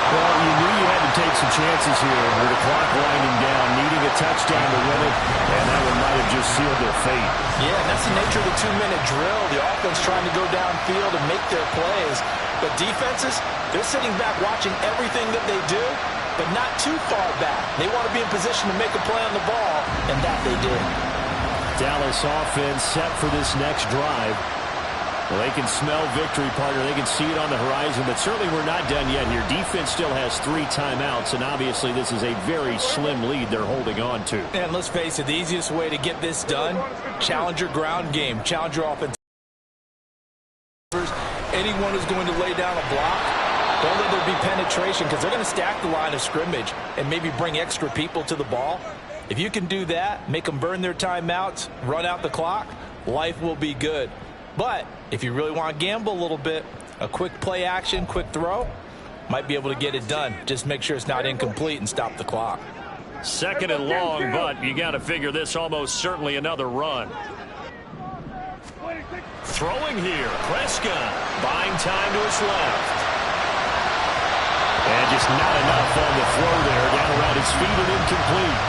Well, you knew you had to take some chances here with the clock winding down, needing a touchdown to win it, and that one might have just sealed their fate. Yeah, that's the nature of the 2-minute drill. The offense trying to go downfield and make their plays. But defenses, they're sitting back watching everything that they do, but not too far back. They want to be in position to make a play on the ball, and that they did. Dallas offense set for this next drive. Well, they can smell victory, partner. They can see it on the horizon, but certainly we're not done yet here. Defense still has 3 timeouts, and obviously this is a very slim lead they're holding on to. And let's face it, the easiest way to get this done, challenge your ground game, challenge your offense. Anyone who's going to lay down a block, don't let there be penetration because they're going to stack the line of scrimmage and maybe bring extra people to the ball. If you can do that, make them burn their timeouts, run out the clock, life will be good. But if you really want to gamble a little bit, a quick play action, quick throw, might be able to get it done. Just make sure it's not incomplete and stop the clock. Second and long, but you got to figure this almost certainly another run. Throwing here, Prescott buying time to his left. And just not enough on the throw there, down around his feet and incomplete.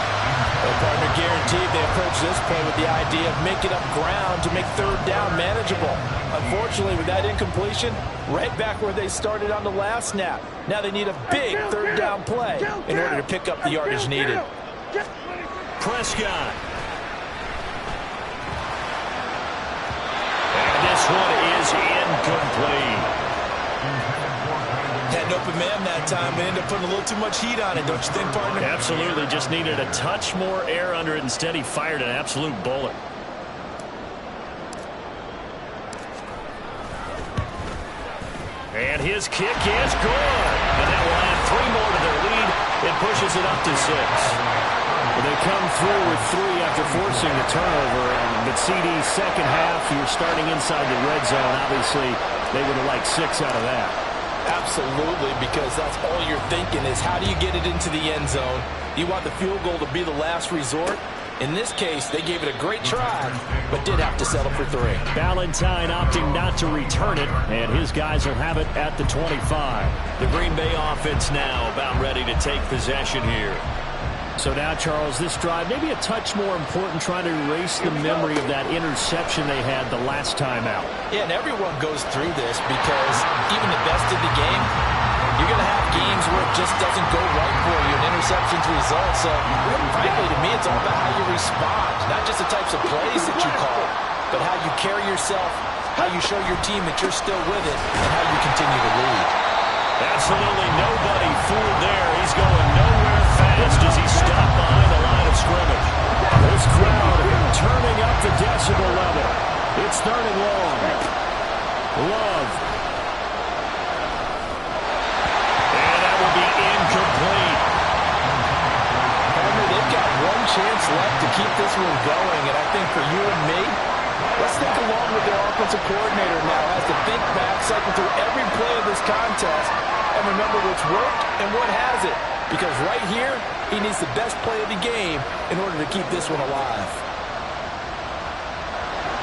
Well, partner, guaranteed they approach this play with the idea of making up ground to make third down manageable. Unfortunately, with that incompletion, right back where they started on the last snap. Now they need a big third down play in order to pick up the yardage needed. Prescott. And this one is incomplete. Had an open man that time, but ended up putting a little too much heat on it, don't you think, partner? Absolutely. Just needed a touch more air under it. Instead, he fired an absolute bullet. And his kick is good. And that will add 3 more to their lead. It pushes it up to 6. Well, they come through with 3 after forcing the turnover. But CD's second half, you're starting inside the red zone. Obviously, they would have liked 6 out of that. Absolutely, because that's all you're thinking is how do you get it into the end zone? You want the field goal to be the last resort. In this case, they gave it a great try, but did have to settle for 3. Valentine opting not to return it, and his guys will have it at the 25. The Green Bay offense now about ready to take possession here. So now, Charles, this drive maybe a touch more important, trying to erase the memory of that interception they had the last time out. Yeah, and everyone goes through this because even the best in the game, you're going to have games where it just doesn't go right for you, and interceptions result. So, frankly, to me, it's all about how you respond, not just the types of plays that you call, but how you carry yourself, how you show your team that you're still with it, and how you continue to lead. Absolutely nobody fooled there. He's going nowhere fast as he stopped behind the line of scrimmage. This crowd turning up the decibel level. It's 3rd and long. Love. And that will be incomplete. Partner, they've got one chance left to keep this one going, and I think for you and me, let's think along with their offensive coordinator now as to think back, cycle through every play of this contest, and remember what's worked and what hasn't. Because right here, he needs the best play of the game in order to keep this one alive.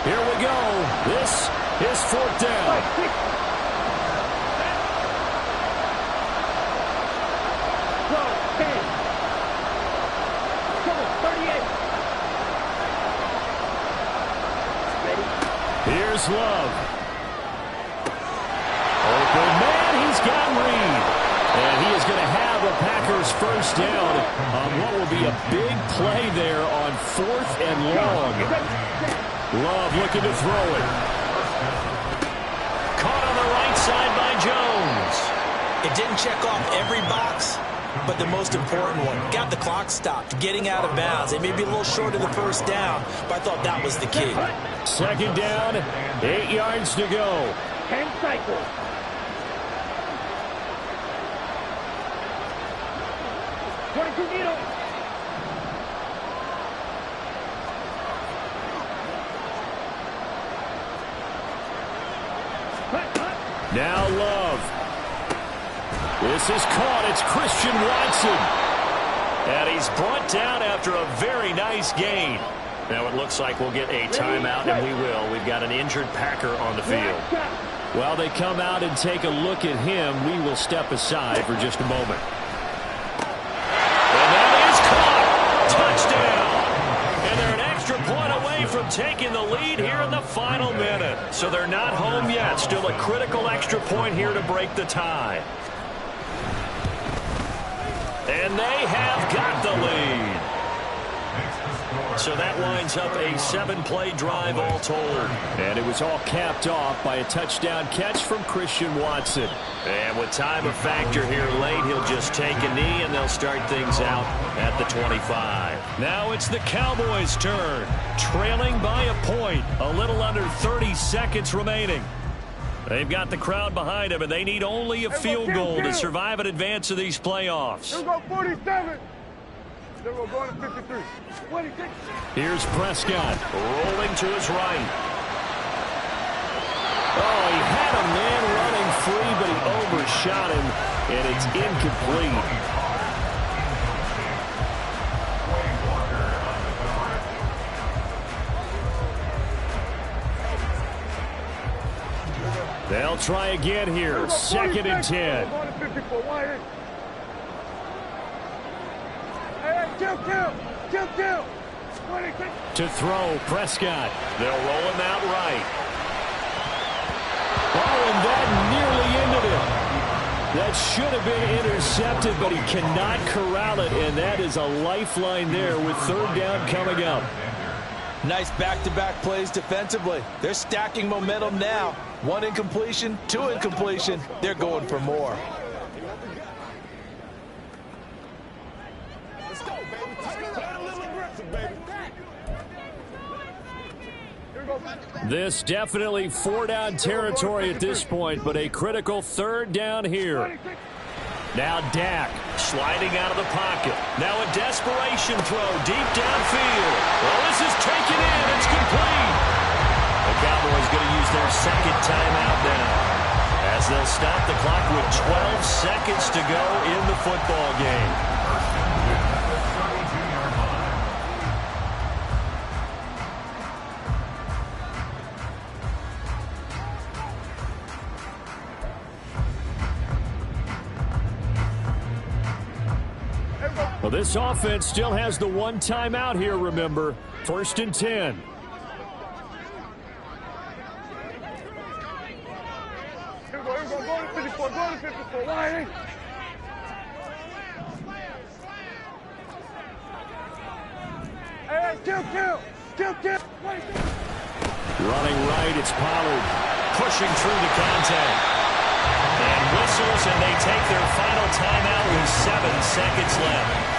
Here we go. This is 4th down. Here's Love. Open man, he's got Reed. And he is going to have a Packers first down on what will be a big play there on 4th and long. Love looking to throw it. Caught on the right side by Jones. It didn't check off every box, but the most important one. Got the clock stopped, getting out of bounds. They may be a little short of the first down, but I thought that was the key. 2nd down, 8 yards to go. 10 cycles. Now Love. This is caught. It's Christian Watson. And he's brought down after a very nice gain. Now it looks like we'll get a timeout, and we will. We've got an injured Packer on the field. While they come out and take a look at him, we will step aside for just a moment. And that is caught. Touchdown. And they're an extra point away from taking the lead here in the final minute. So they're not home yet. Still a critical extra point here to break the tie. And they have got the lead. So that winds up a 7-play drive all told. And it was all capped off by a touchdown catch from Christian Watson. And with time a factor here late, he'll just take a knee and they'll start things out at the 25. Now it's the Cowboys' turn. Trailing by a point. A little under 30 seconds remaining. They've got the crowd behind them, and they need only a field goal to survive in advance of these playoffs. Here we go, 47. Then we're going to 53. Here's Prescott rolling to his right. Oh, he had a man running free, but he overshot him, and it's incomplete. They'll try again here. 2nd and 10. To throw, Prescott. They'll roll him out right. Oh, and that nearly ended it. That should have been intercepted, but he cannot corral it, and that is a lifeline there with 3rd down coming up. Nice back-to-back plays defensively. They're stacking momentum now. 1 incompletion, 2 incompletion. They're going for more. Let's go, baby. Turn it up. A little aggressive, baby. This definitely 4-down territory at this point, but a critical 3rd down here. Now Dak sliding out of the pocket. Now a desperation throw deep downfield. Well, this is taken in. It's complete. The Cowboys going to use their 2nd timeout now, as they'll stop the clock with 12 seconds to go in the football game. Well, this offense still has the 1 timeout here, remember. 1st and 10. Here we go. Go to 54. Go to 54. Why? Hey, kill. Running right, it's Pollard. Pushing through the contact. And whistles, and they take their final timeout with 7 seconds left.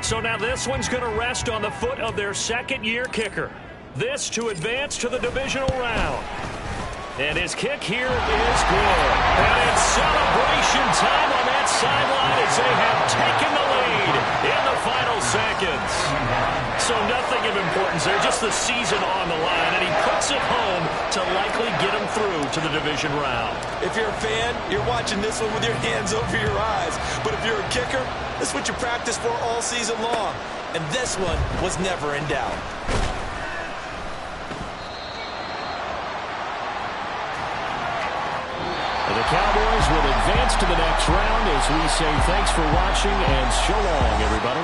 So now this one's going to rest on the foot of their 2nd-year kicker. This to advance to the divisional round. And his kick here is good. And it's celebration time on that sideline as they have taken the lead in the final seconds. So nothing of importance there, just the season on the line, and he puts it home to likely get him through to the division round. If you're a fan, you're watching this one with your hands over your eyes. But if you're a kicker, this is what you practice for all season long. And this one was never in doubt. The Cowboys will advance to the next round as we say thanks for watching and so long, everybody.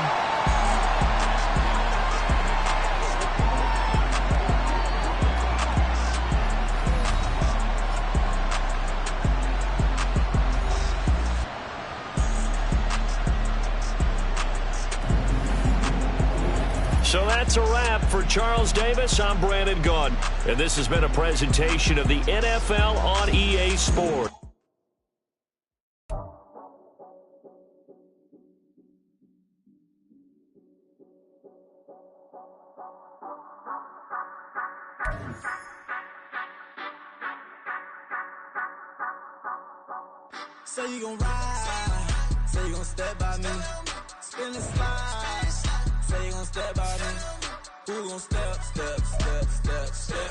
So that's a wrap for Charles Davis. I'm Brandon Gunn, and this has been a presentation of the NFL on EA Sports. Say you gon' ride, say you gon' step by me, spin and slide, say you gon' step by me, who gon' step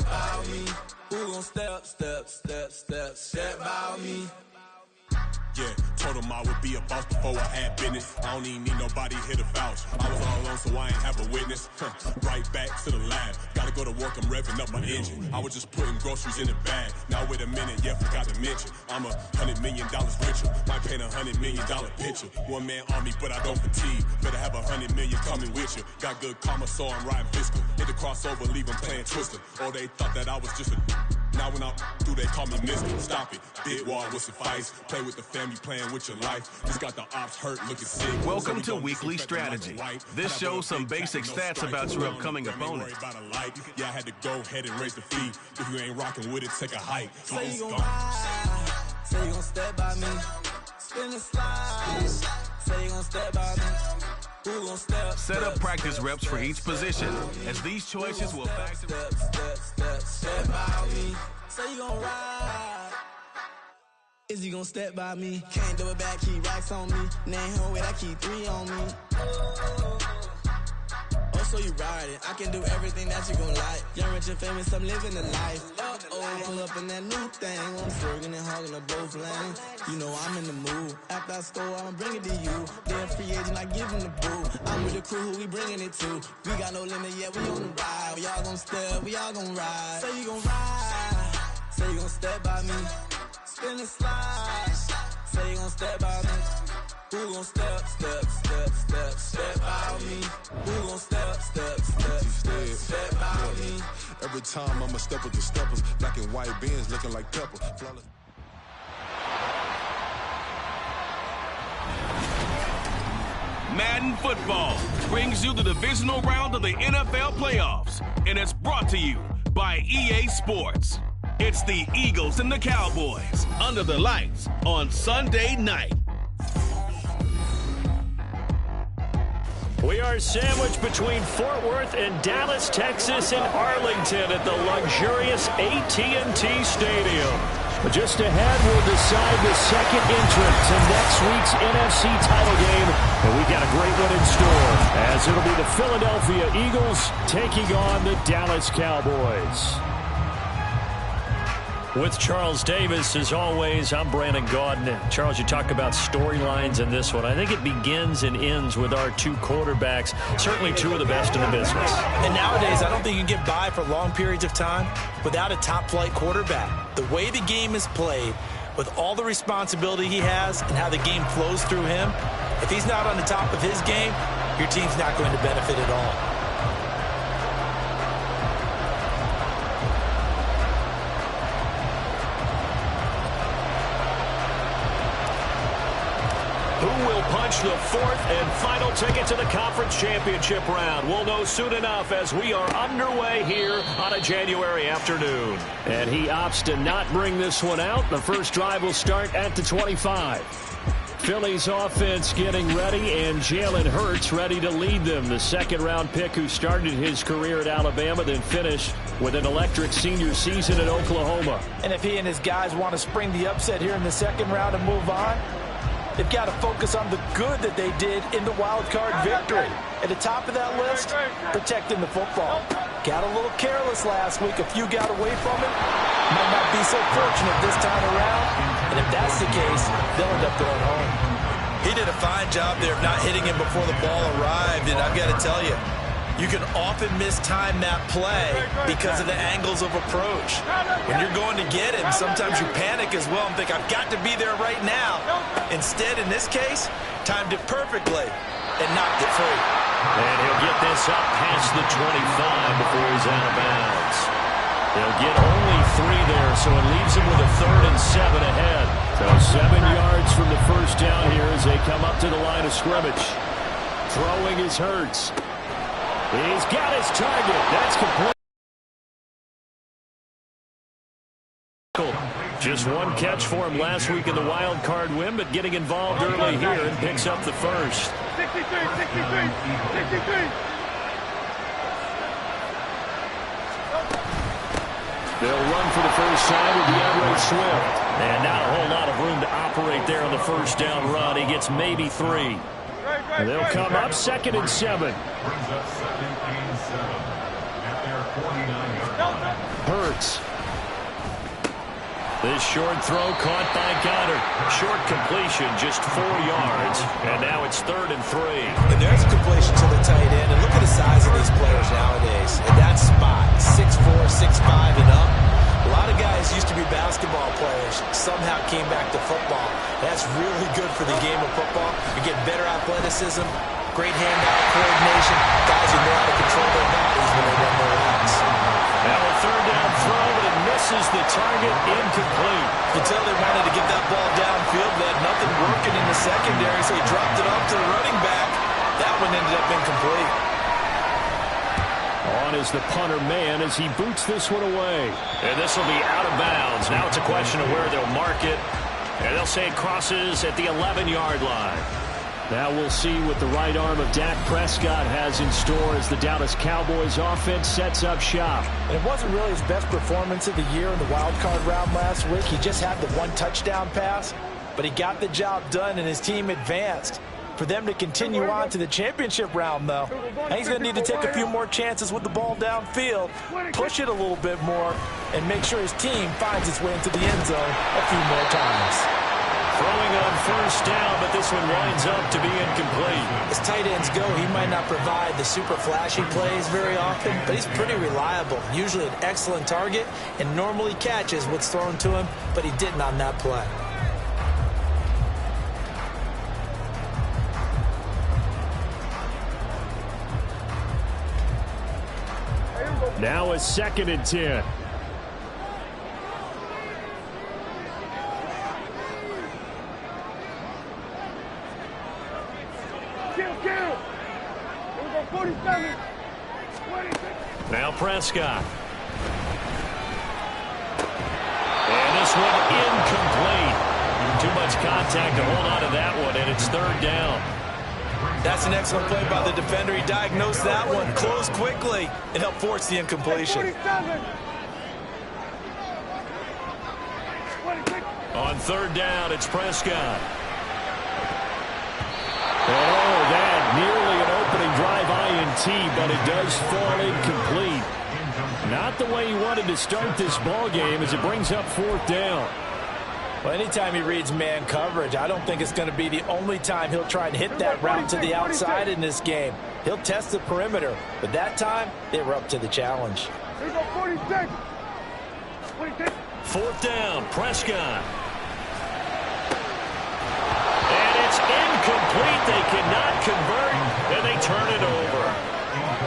by me, who gon' step by me. Yeah, told him I would be a boss before I had business. I don't even need nobody here to vouch. I was all alone, so I ain't have a witness. Right back to the lab. Gotta go to work, I'm revving up my engine. I was just putting groceries in the bag. Now wait a minute, yeah, forgot to mention. I'm $100 million richer. Might paint $100 million picture. One man army, but I don't fatigue. Better have $100 million coming with you. Got good karma, so I'm riding fiscal. Hit the crossover, leave them playing Twister. Or they thought that I was just a... Now when I do, they call me Mister. Stop it. Big wall with suffice. Play with the family, playing with your life. Just got the ops hurt, looking sick. Welcome to Weekly Strategy. This shows some basic stats about your upcoming opponent. Yeah, I had to go ahead and raise the fee. If you ain't rocking with it, take a hike. Say you gon' ride, say you gon' step by me, spin and slide, say you gon' step by me, Who gon' step? Set up practice reps for each position, as these choices will factor. Step by me. Say you gon' ride. Is he gon' step by me? Can't do it back, keep racks on me. Name home with I keep 3 on me. Oh, so you riding. I can do everything that you gon' like. Young, rich, and famous, I'm living the life. Uh-oh, pull up in that new thing. I'm swerving and hogging the both lanes. You know I'm in the mood. After I score, I'ma bring it to you. They're a free agent, I give him the boo. I'm with the crew, who we bringing it to. We got no limit, yeah, we on the ride. We all gon' step, we all gon' ride. Say you gon' ride. Say you gon' step by me. Spin and slide. Say you gon' step by me. Who gon' step by me? Who gon' step by me? Every time I'ma step with the steppers, black and white beans looking like pepper. Flawless. Madden Football brings you the divisional round of the NFL playoffs, and it's brought to you by EA Sports. It's the Eagles and the Cowboys under the lights on Sunday night. We are sandwiched between Fort Worth and Dallas, Texas, and Arlington at the luxurious AT&T Stadium. But just ahead, we'll decide the second entrant to next week's NFC title game. And we got a great one in store, as it'll be the Philadelphia Eagles taking on the Dallas Cowboys. With Charles Davis, as always, I'm Brandon Gaudin. Charles, you talk about storylines in this one. I think it begins and ends with our two quarterbacks, certainly two of the best in the business. And nowadays, I don't think you can get by for long periods of time without a top-flight quarterback. The way the game is played, with all the responsibility he has and how the game flows through him, if he's not on the top of his game, your team's not going to benefit at all. Who will punch the fourth and final ticket to the conference championship round? We'll know soon enough as we are underway here on a January afternoon. And he opts to not bring this one out. The first drive will start at the 25. Philly's offense getting ready, and Jalen Hurts ready to lead them. The second-round pick who started his career at Alabama, then finished with an electric senior season at Oklahoma. And if he and his guys want to spring the upset here in the second round and move on, they've got to focus on the good that they did in the wild card victory. At the top of that list, protecting the football. Got a little careless last week. A few got away from it. Might not be so fortunate this time around. And if that's the case, they'll end up going home. He did a fine job there of not hitting him before the ball arrived. And I've got to tell you, you can often mistime that play because of the angles of approach. When you're going to get him, sometimes you panic as well and think, I've got to be there right now. Instead, in this case, timed it perfectly and knocked it free. And he'll get this up past the 25 before he's out of bounds. They'll get only 3 there, so it leaves him with a 3rd and 7 ahead. So 7 yards from the first down here as they come up to the line of scrimmage. Throwing is Hurts. He's got his target. That's complete. Just one catch for him last week in the wild card win, but getting involved early here and picks up the first. 63. They'll run for the first time with DeAndre Swift. And not a whole lot of room to operate there on the first down run. He gets maybe 3. And they'll come up 2nd and 7. Brings up 2nd and 7 at their 49-yard line. Hurts. This short throw caught by Goddard. Short completion, just 4 yards. And now it's 3rd and 3. And there's a completion to the tight end. And look at the size of these players nowadays. In that spot, 6'4", 6'5", and up. A lot of guys used to be basketball players, somehow came back to football. That's really good for the game of football. You get better athleticism, great hand-eye coordination, guys who know how to control their bodies when they run their routes. Now a 3rd down throw, but it misses the target, incomplete. You can tell they wanted to get that ball downfield. They had nothing working in the secondary, so he dropped it off to the running back. That one ended up incomplete. On is the punter man as he boots this one away. And this will be out of bounds. Now it's a question of where they'll mark it. And they'll say it crosses at the 11-yard line. Now we'll see what the right arm of Dak Prescott has in store as the Dallas Cowboys offense sets up shop. And it wasn't really his best performance of the year in the wild card round last week. He just had the one touchdown pass, but he got the job done and his team advanced. For them to continue on to the championship round, though, and he's going to need to take a few more chances with the ball downfield, push it a little bit more, and make sure his team finds its way into the end zone a few more times. Throwing on first down, but this one winds up to be incomplete. As tight ends go, he might not provide the super flashy plays very often, but he's pretty reliable. Usually an excellent target and normally catches what's thrown to him, but he didn't on that play. Now a 2nd and 10. Now Prescott. And this one incomplete. Too much contact to hold on to that one, and it's 3rd down. That's an excellent play by the defender. He diagnosed that one, closed quickly, and helped force the incompletion. On 3rd down, it's Prescott. Oh, that nearly an opening drive INT, but it does fall incomplete. Not the way he wanted to start this ball game as it brings up 4th down. Well, anytime he reads man coverage, I don't think it's going to be the only time he'll try and hit that route to the outside in this game. He'll test the perimeter, but that time they were up to the challenge. 4th down, Prescott. And it's incomplete. They cannot convert, and they turn it over.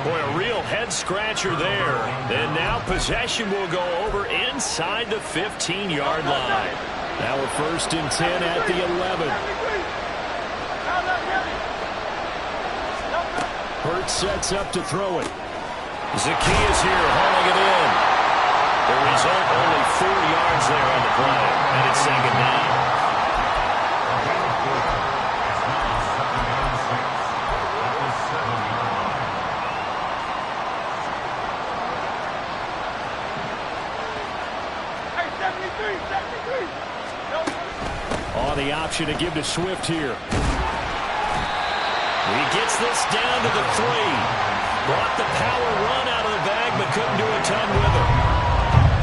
Boy, a real head-scratcher there. And now possession will go over inside the 15-yard line. Now a 1st and 10 at the 11. Hurts sets up to throw it. Zacchaeus here hauling it in. The result, only 4 yards there on the play, and it's 2nd down. On the option to give to Swift here. He gets this down to the 3. Brought the power run out of the bag, but couldn't do a ton with it.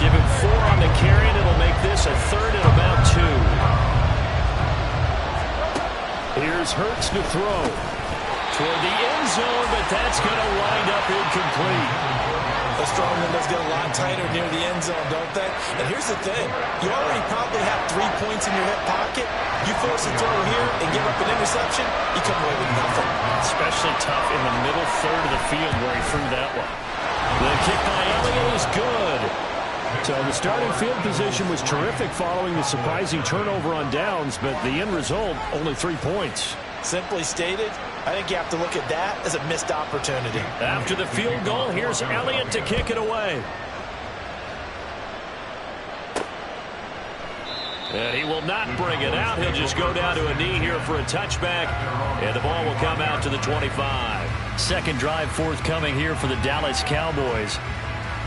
Give him 4 on the carry, and it'll make this a 3rd and about 2. Here's Hurts to throw. Toward the end zone, but that's going to wind up incomplete. The strong one does get a lot tighter near the end zone, don't they? And here's the thing. You already probably have 3 points in your hip pocket. You force a throw here and give up an interception, you come away with nothing. Especially tough in the middle 3rd of the field where he threw that one. The kick by Elliott is good. So the starting field position was terrific following the surprising turnover on downs, but the end result, only 3 points. Simply stated, I think you have to look at that as a missed opportunity. After the field goal, here's Elliott to kick it away. And he will not bring it out. He'll just go down to a knee here for a touchback. And the ball will come out to the 25. 2nd drive forthcoming here for the Dallas Cowboys.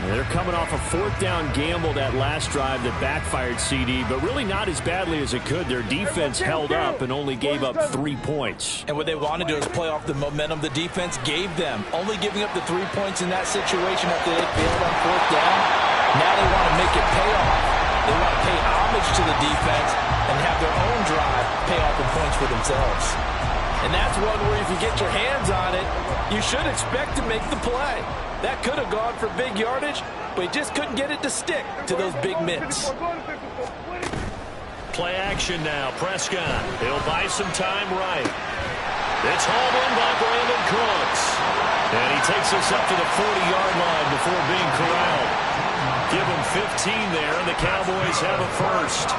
They're coming off a 4th down gamble that last drive that backfired CD, but really not as badly as it could. Their defense held up and only gave up 3 points. And what they want to do is play off the momentum the defense gave them. Only giving up the 3 points in that situation after they failed on 4th down. Now they want to make it pay off. They want to pay homage to the defense and have their own drive pay off in points for themselves. And that's one where if you get your hands on it, you should expect to make the play. That could have gone for big yardage, but he just couldn't get it to stick to those big mitts. Play action now. Prescott. He'll buy some time right. It's hauled in by Brandon Cooks. And he takes us up to the 40-yard line before being corralled. Give him 15 there, and the Cowboys have a first.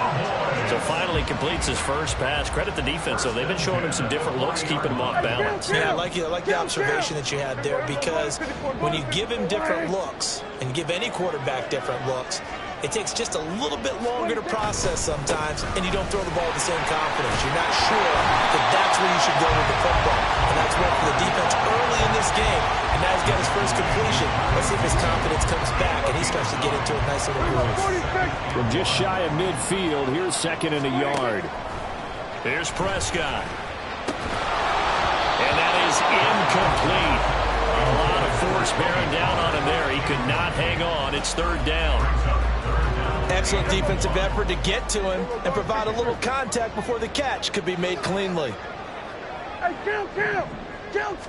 So finally completes his first pass. Credit the defense, though. They've been showing him some different looks, keeping him off balance. Yeah, I like the observation that you had there, because when you give him different looks and give any quarterback different looks, it takes just a little bit longer to process sometimes, and you don't throw the ball with the same confidence. You're not sure that that's where you should go with the football. And that's what for the defense early in this game. And now he's got his first completion. Let's see if his confidence comes back and he starts to get into a nice little groove. From just shy of midfield, here's second and a yard. Here's Prescott. And that is incomplete. A lot of force bearing down on him there. He could not hang on. It's third down. Excellent defensive effort to get to him and provide a little contact before the catch could be made cleanly. Hey, count.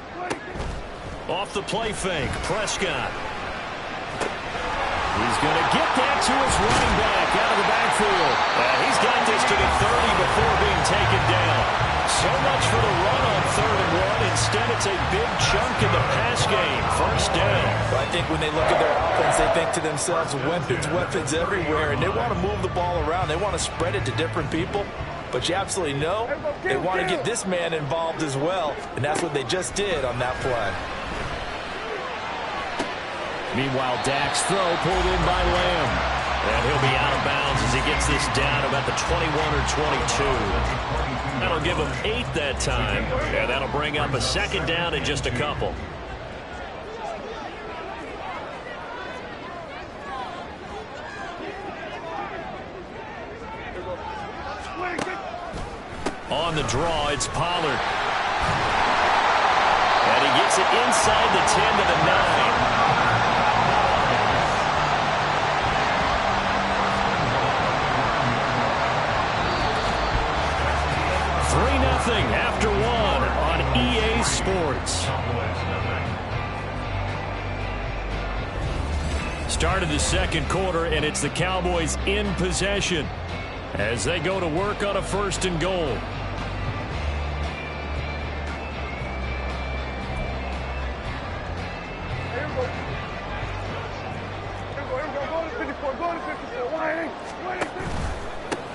Off the play fake, Prescott. He's going to get that to his running back out of the backfield. He's got this to the 30 before being taken down. So much for the run on 3rd and 1. Instead, it's a big chunk in the pass game. First down. Well, I think when they look at their offense, they think to themselves, weapons everywhere, and they want to move the ball around. They want to spread it to different people. But you absolutely know they want to get this man involved as well, and that's what they just did on that play. Meanwhile, Dak's throw pulled in by Lamb. And he'll be out of bounds as he gets this down about the 21 or 22. That'll give him 8 that time, and that'll bring up a second down in just a couple. On the draw, it's Pollard. And he gets it inside the 10 to the 9. After 1 on EA Sports. Start of the second quarter, and it's the Cowboys in possession as they go to work on a 1st and goal.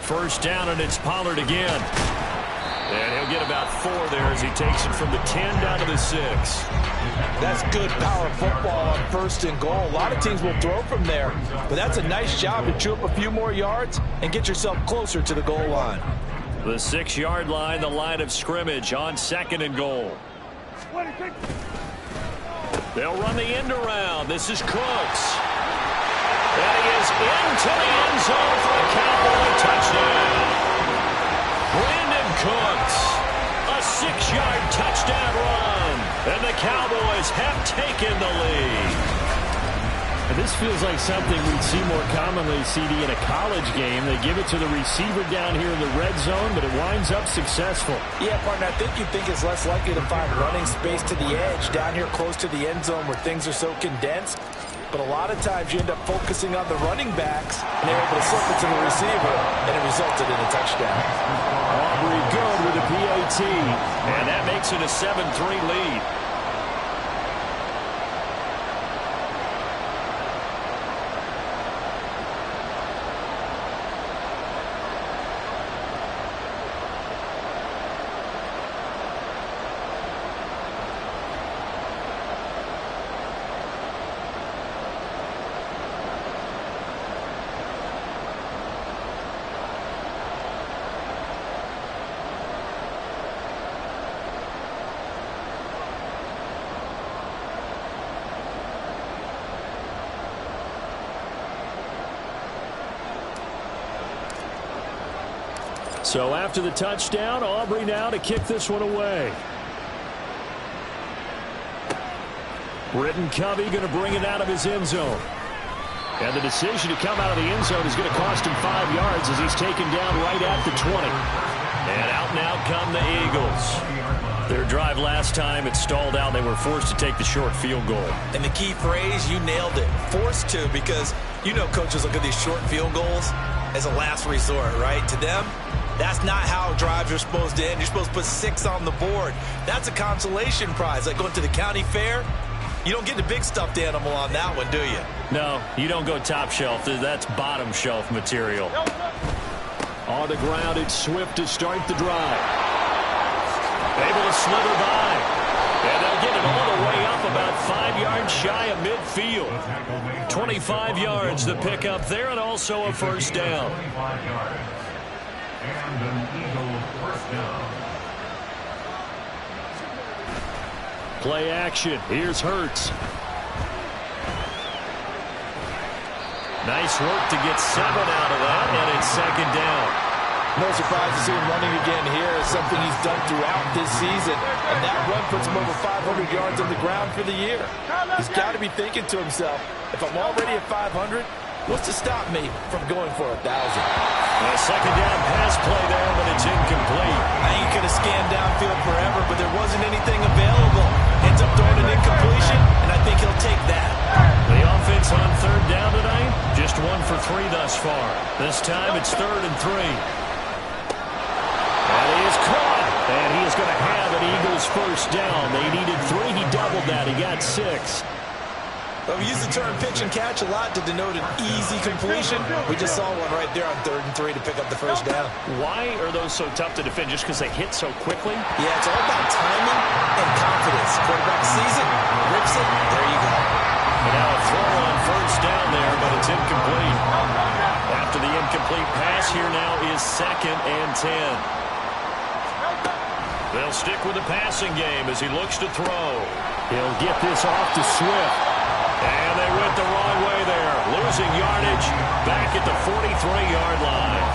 First down, and it's Pollard again. And he'll get about 4 there as he takes it from the 10 down to the 6. That's good power football on 1st and goal. A lot of teams will throw from there, but that's a nice job to chew up a few more yards and get yourself closer to the goal line. The 6-yard line, the line of scrimmage on 2nd and goal. They'll run the end around. This is Cooks. And he is into the end zone for a Cowboy touchdown. Cooks, a 6-yard touchdown run, and the Cowboys have taken the lead. And this feels like something we'd see more commonly, CD, in a college game. They give it to the receiver down here in the red zone, but it winds up successful. Yeah, partner, I think you'd think it's less likely to find running space to the edge down here close to the end zone where things are so condensed. But a lot of times you end up focusing on the running backs, and they're able to slip it to the receiver, and it resulted in a touchdown. Aubrey good with a PAT, and that makes it a 7-3 lead. So after the touchdown, Aubrey now to kick this one away. Britton Covey going to bring it out of his end zone. And the decision to come out of the end zone is going to cost him 5 yards as he's taken down right at the 20. And out now come the Eagles. Their drive last time, it stalled out. They were forced to take the short field goal. And the key phrase, you nailed it. Forced to, because you know coaches look at these short field goals as a last resort, right? To them, that's not how drives are supposed to end. You're supposed to put 6 on the board. That's a consolation prize, like going to the county fair. You don't get the big stuffed animal on that one, do you? No, you don't go top shelf. That's bottom shelf material. On the ground, it's Swift to start the drive. Able to slither by. And they'll get it all the way up about 5 yards shy of midfield. 25 yards the pickup there, and also a first down. 25 yards. And an Eagle first down. Play action. Here's Hurts. Nice work to get 7 out of that, and it's second down. No surprise to see him running again here. It's something he's done throughout this season. And that run puts him over 500 yards on the ground for the year. He's got to be thinking to himself, if I'm already at 500, what's to stop me from going for 1,000? A second down pass play there, but it's incomplete. I think he could have scanned downfield forever, but there wasn't anything available. Ends up throwing an incompletion, and I think he'll take that. The offense on third down tonight, just 1 for 3 thus far. This time it's 3rd and 3. And he is caught, and he is going to have an Eagles first down. They needed 3. He doubled that. He got 6. Well, we use the term pitch and catch a lot to denote an easy completion. We just saw one right there on 3rd and 3 to pick up the first down. Why are those so tough to defend? Just because they hit so quickly? Yeah, it's all about timing and confidence. Quarterback sees it, rips it, there you go. And now a throw on first down there, but it's incomplete. After the incomplete pass, here now is 2nd and 10. They'll stick with the passing game as he looks to throw. He'll get this off to Swift. And they went the wrong way there. Losing yardage back at the 43-yard line.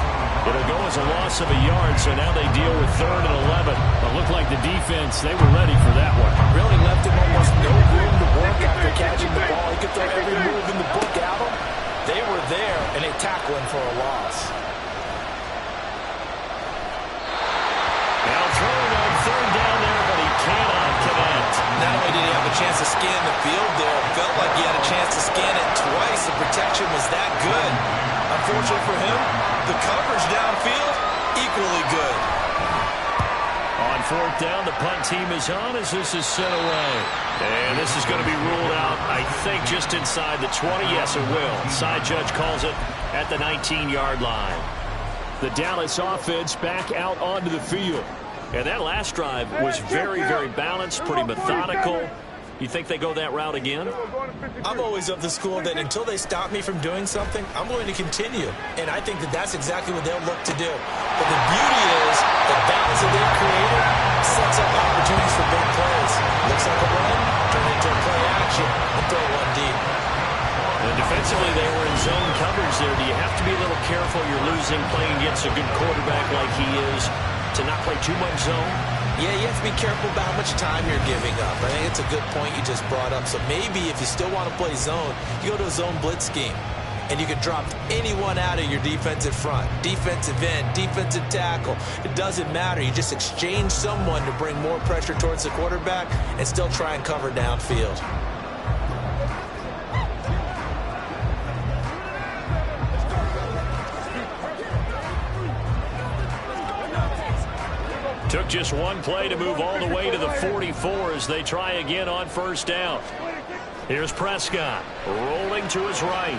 It'll go as a loss of a yard, so now they deal with 3rd and 11. It looked like the defense, they were ready for that one. Really left him almost no room to work after catching the ball. He could throw every move in the book at him. They were there, and they tackle him for a loss. Now throwing on 3rd down there, but he cannot connect. Not only did he have a chance to scan the field there, it felt like he had a chance to scan it twice. The protection was that good. Unfortunately for him, the coverage downfield, equally good. On 4th down, the punt team is on as this is sent away. And this is going to be ruled out, I think, just inside the 20. Yes, it will. Side judge calls it at the 19-yard line. The Dallas offense back out onto the field. And that last drive was very, very balanced, pretty methodical. You think they go that route again? I'm always of the school that until they stop me from doing something, I'm going to continue. And I think that that's exactly what they'll look to do. But the beauty is the balance that they've created sets up opportunities for big plays. Looks like a run, turn it into a play action, and throw one deep. And defensively, they were in zone coverage there. Do you have to be a little careful? You're losing playing against a good quarterback like he is to not play too much zone? Yeah, you have to be careful about how much time you're giving up. I think it's a good point you just brought up. So maybe if you still want to play zone, you go to a zone blitz scheme. And you can drop anyone out of your defensive front. Defensive end, defensive tackle. It doesn't matter. You just exchange someone to bring more pressure towards the quarterback and still try and cover downfield. Took just one play to move all the way to the 44 as they try again on 1st down. Here's Prescott rolling to his right.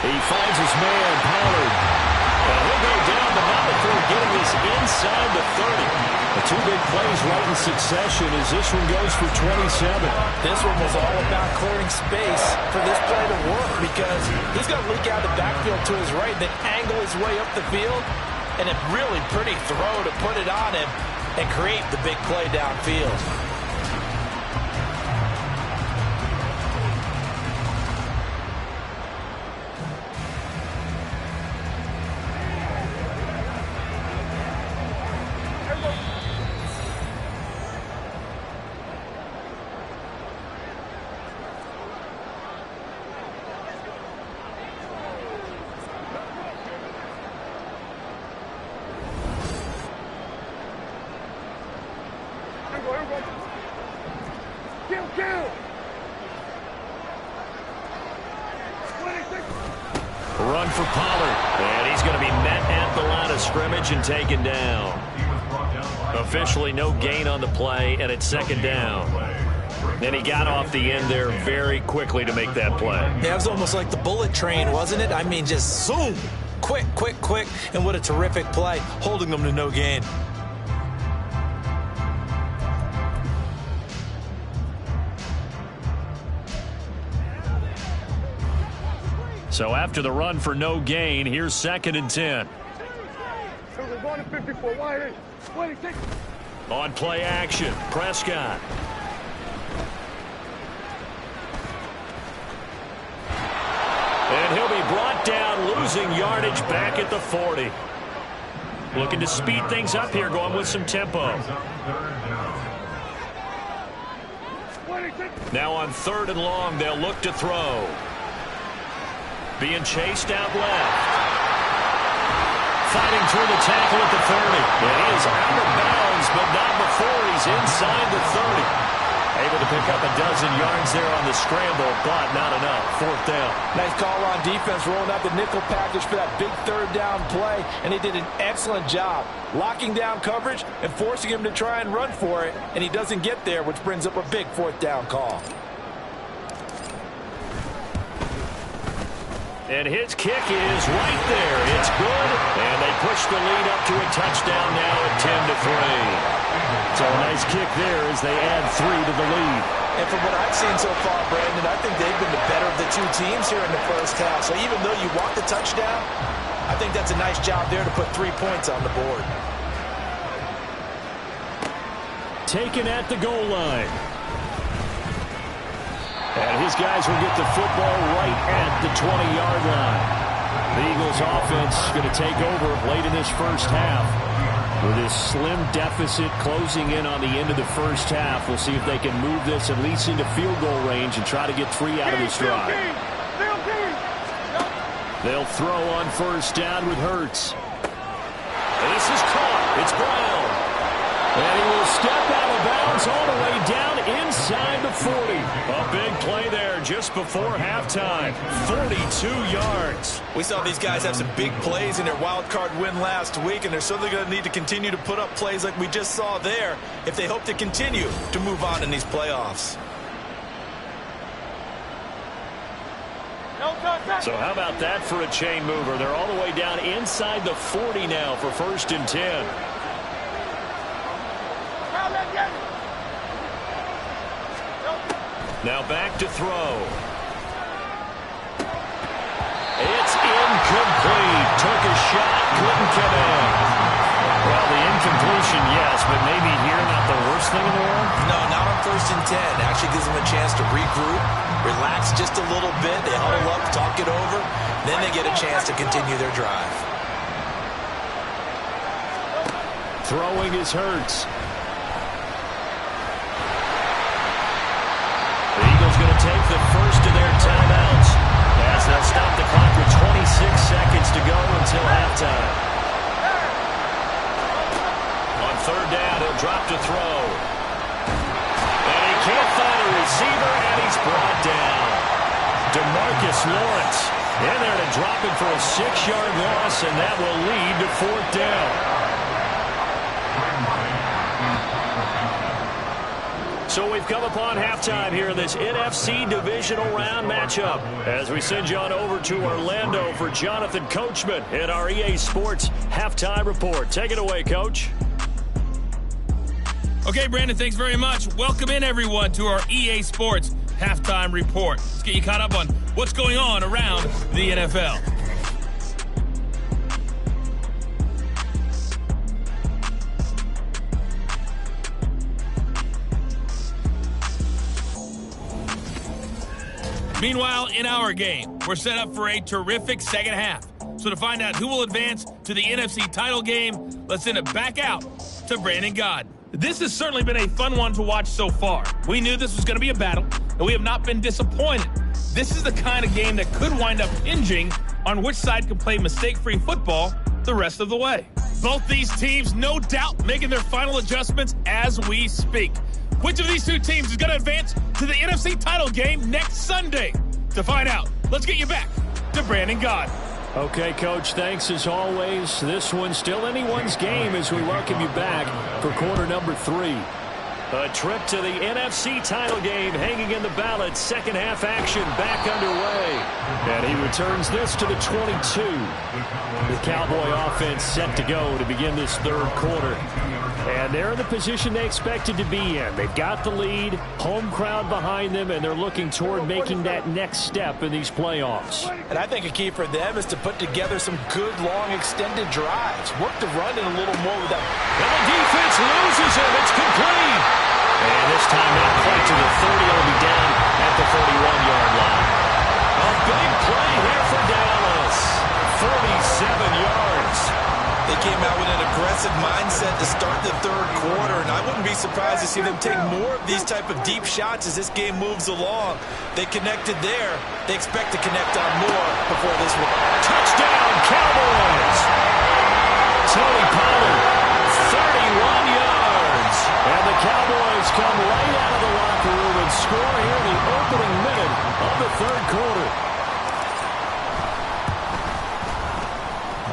He finds his man, Pollard. And he'll go down, but not before getting this inside the 30. The 2 big plays right in succession as this one goes for 27. This one was all about clearing space for this play to work because he's going to leak out the backfield to his right, then angle his way up the field. And a really pretty throw to put it on him and create the big play downfield. Run for Pollard, and he's going to be met at the line of scrimmage and taken down. Officially no gain on the play, and it's 2nd down. And he got off the end there very quickly to make that play. Yeah, it was almost like the bullet train, wasn't it? I mean, just zoom, quick, quick, quick, and what a terrific play, holding them to no gain. So after the run for no gain, here's 2nd and 10. We're going to 54. Wide 8. On play action, Prescott. And he'll be brought down, losing yardage back at the 40. Looking to speed things up here, going with some tempo. Now on 3rd and long, they'll look to throw. Being chased out left. Fighting through the tackle at the 30. It is out of bounds, but not before he's inside the 30. Able to pick up a dozen yards there on the scramble, but not enough. 4th down. Nice call on defense, rolling out the nickel package for that big 3rd down play, and he did an excellent job locking down coverage and forcing him to try and run for it, and he doesn't get there, which brings up a big 4th down call. And his kick is right there. It's good, and they push the lead up to a touchdown now at 10-3. So a nice kick there as they add 3 to the lead. And from what I've seen so far, Brandon, I think they've been the better of the 2 teams here in the first half. So even though you walk the touchdown, I think that's a nice job there to put 3 points on the board. Taken at the goal line. And his guys will get the football right at the 20-yard line. The Eagles offense going to take over late in this first half. With this slim deficit closing in on the end of the first half, we'll see if they can move this at least into field goal range and try to get 3 out of this drive. They'll throw on 1st down with Hurts. And this is caught. It's Brown. And he will step out of bounds all the way down inside the 40. A big play there just before halftime. 42 yards. We saw these guys have some big plays in their wild card win last week, and they're certainly going to need to continue to put up plays like we just saw there if they hope to continue to move on in these playoffs. So how about that for a chain mover? They're all the way down inside the 40 now for 1st and 10. Now back to throw. It's incomplete. Took a shot, couldn't come in. Well, the incompletion, yes, but maybe here not the worst thing in the world? No, not on 1st and 10. Actually gives them a chance to regroup, relax just a little bit. They huddle up, talk it over. Then they get a chance to continue their drive. Throwing is Hurts. The Eagles going to take the first of their timeouts as they'll stop the clock with 26 seconds to go until halftime. On 3rd down, he'll drop to throw. And he can't find a receiver, and he's brought down. DeMarcus Lawrence in there to drop it for a 6-yard loss, and that will lead to 4th down. So we've come upon halftime here in this NFC Divisional Round matchup as we send you on over to Orlando for Jonathan Coachman in our EA Sports Halftime Report. Take it away, Coach. Okay, Brandon, thanks very much. Welcome in, everyone, to our EA Sports Halftime Report. Let's get you caught up on what's going on around the NFL. Meanwhile, in our game, we're set up for a terrific second half. So to find out who will advance to the NFC title game, let's send it back out to Brandon Gaudin. This has certainly been a fun one to watch so far. We knew this was going to be a battle, and we have not been disappointed. This is the kind of game that could wind up hinging on which side can play mistake-free football the rest of the way. Both these teams, no doubt, making their final adjustments as we speak. Which of these two teams is going to advance to the NFC title game next Sunday? To find out, let's get you back to Brandon Gaudin. Okay, Coach, thanks as always. This one's still anyone's game as we welcome you back for quarter number 3. A trip to the NFC title game hanging in the balance. Second half action back underway. And he returns this to the 22. The Cowboy offense set to go to begin this third quarter. And they're in the position they expected to be in. They've got the lead, home crowd behind them, and they're looking toward making that next step in these playoffs. And I think a key for them is to put together some good, long, extended drives. Work the run in a little more with that. And the defense loses him. It's complete. And this time not quite to the 30. It'll be down at the 31-yard line. A big play here for Dallas. 47 yards. They came out with an aggressive mindset to start the third quarter, and I wouldn't be surprised to see them take more of these type of deep shots as this game moves along. They connected there. They expect to connect on more before this one. Touchdown, Cowboys! Tony Pollard, 31 yards. And the Cowboys come right out of the locker room and score here in the opening minute of the third quarter.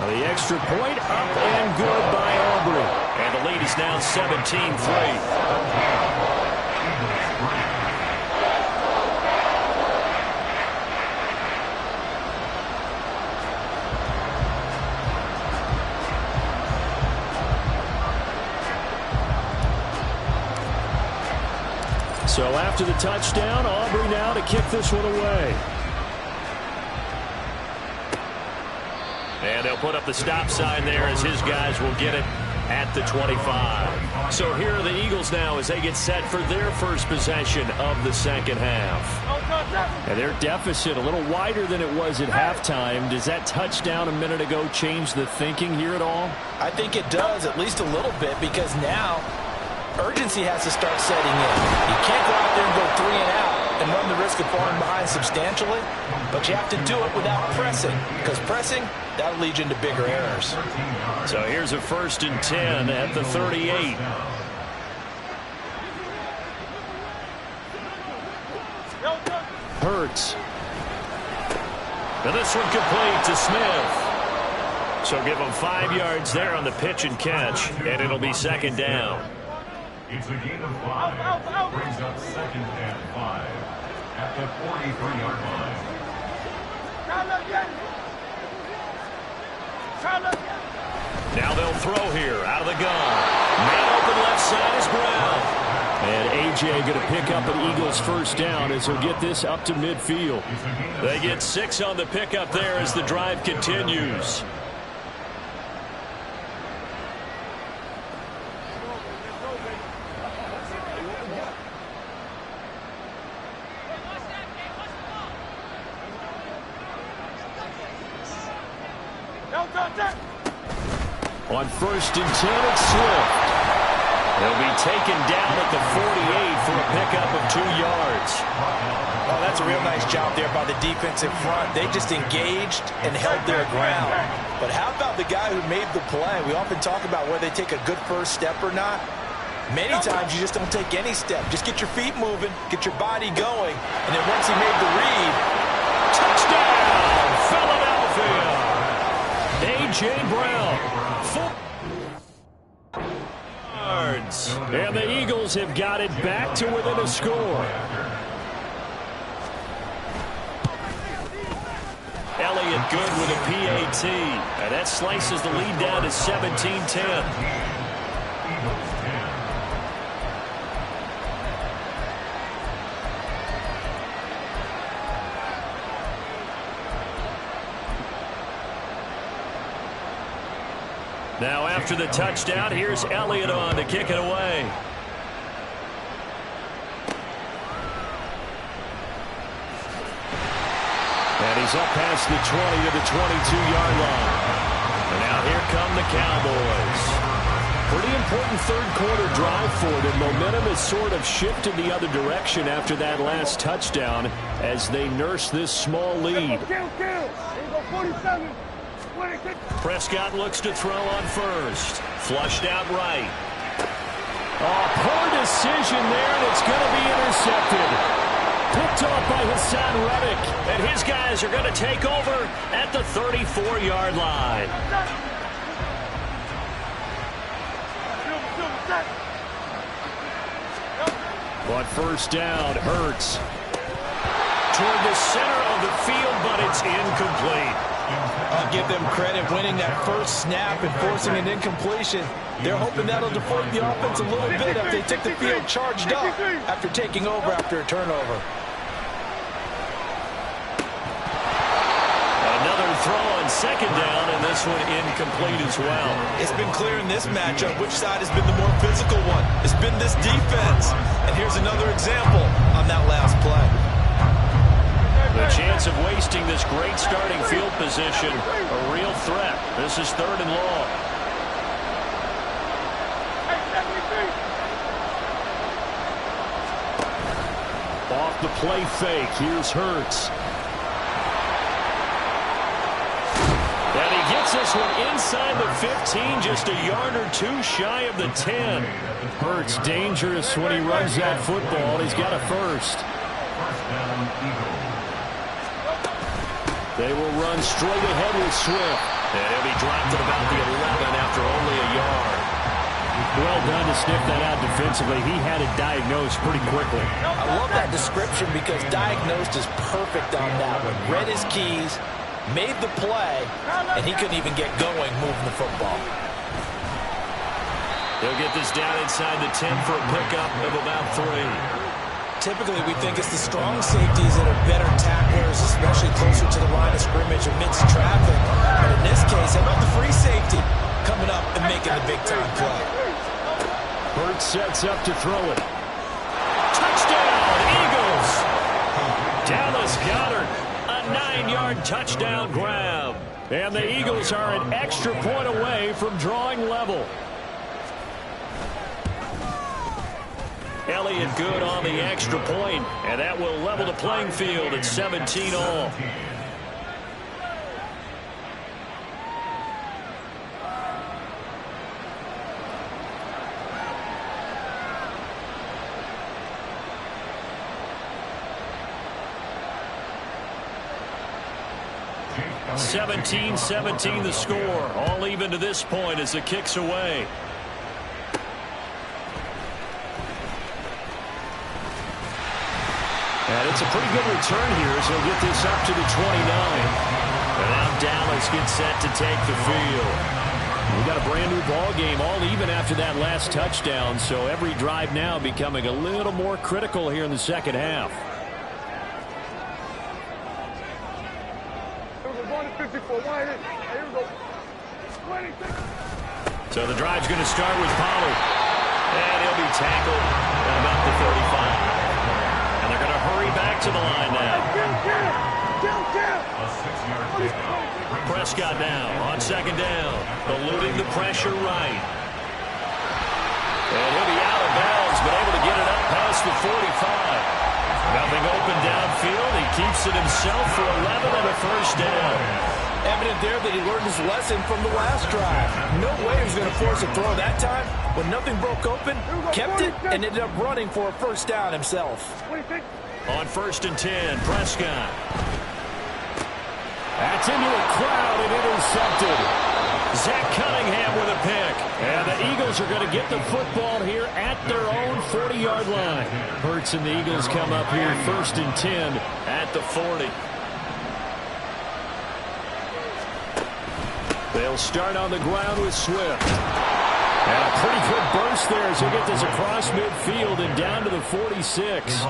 The extra point up and good by Aubrey. And the lead is now 17-3. So after the touchdown, Aubrey now to kick this one away. And they'll put up the stop sign there as his guys will get it at the 25. So here are the Eagles now as they get set for their first possession of the second half. And their deficit a little wider than it was at halftime. Does that touchdown a minute ago change the thinking here at all? I think it does, at least a little bit, because now urgency has to start setting in. You can't go out there and go 3 and out and run the risk of falling behind substantially, but you have to do it without pressing, because pressing, that'll lead you into bigger errors. So here's a 1st and 10 at the 38. Hurts. And this one complete to Smith. So give him 5 yards there on the pitch and catch, and it'll be second down. It's a gain of 5. Brings up second and 5 at the 43-yard line. Now they'll throw here out of the gun. Man open left side is Brown. And A.J. going to pick up an Eagles first down as he'll get this up to midfield. They get 6 on the pickup there as the drive continues. On 1st and 10, it's Swift. He'll be taken down at the 48 for a pickup of 2 yards. Oh, that's a real nice job there by the defensive front. They just engaged and held their ground. But how about the guy who made the play? We often talk about whether they take a good first step or not. Many times you just don't take any step. Just get your feet moving, get your body going, and then once he made the read, touchdown, Philadelphia! A.J. Brown, 4 yards. And the Eagles have got it back to within a score. Elliott good with a PAT. And that slices the lead down to 17-10. Now after the touchdown, here's Elliott on to kick it away. And he's up past the 20 to the 22-yard line. And now here come the Cowboys. Pretty important third quarter drive for them. Momentum has sort of shifted the other direction after that last touchdown as they nurse this small lead. Prescott looks to throw on first. Flushed out right. Oh, poor decision there, and it's going to be intercepted. Picked off by Hassan Reddick, and his guys are going to take over at the 34-yard line. On first down, Hurts. Toward the center of the field, but it's incomplete. I'll give them credit winning that first snap and forcing an incompletion. They're hoping that'll deflate the offense a little bit after they took the field charged up after taking over after a turnover. Another throw on second down, and this one incomplete as well. It's been clear in this matchup which side has been the more physical one. It's been this defense. And here's another example on that last play. The chance of wasting this great starting field position, a real threat. This is 3rd and long. Off the play fake, here's Hurts. And he gets this one inside the 15, just a yard or two shy of the 10. Hurts dangerous when he runs that football. He's got a first. They will run straight ahead with Swift. And he'll be dropped at about the 11 after only a yard. Well done to sniff that out defensively. He had it diagnosed pretty quickly. I love that description because diagnosed is perfect on that one. Read his keys, made the play, and he couldn't even get going moving the football. They'll get this down inside the 10 for a pickup of about 3. Typically, we think it's the strong safeties that are better tacklers, especially closer to the line of scrimmage amidst traffic. But in this case, how about the free safety coming up and making the big-time play? Hurts sets up to throw it. Touchdown, Eagles! Dallas Goedert, a 9-yard touchdown grab. And the Eagles are an extra point away from drawing level. Elliott good on the extra point, and that will level the playing field at 17 all. Jake 17-17 the score. All even to this point as the kick's away. And it's a pretty good return here, so he'll get this up to the 29. And now Dallas gets set to take the field. We got a brand new ball game, all even after that last touchdown, so every drive now becoming a little more critical here in the second half. So the drive's going to start with Pollard. And he'll be tackled at about the 35. And they're going to hurry back to the line now. Prescott now on second down, eluding the pressure right. And he'll be out of bounds, but able to get it up past the 45. Nothing open downfield. He keeps it himself for 11 and a first down. Evident there that he learned his lesson from the last drive. No way he was going to force a throw that time. When nothing broke open, kept it, and ended up running for a first down himself. On 1st and 10, Prescott. That's into a crowd and intercepted. Zach Cunningham with a pick. And the Eagles are going to get the football here at their own 40-yard line. Hurts and the Eagles come up here 1st and 10 at the 40. They'll start on the ground with Swift. And a pretty good burst there as he'll get this across midfield and down to the 46.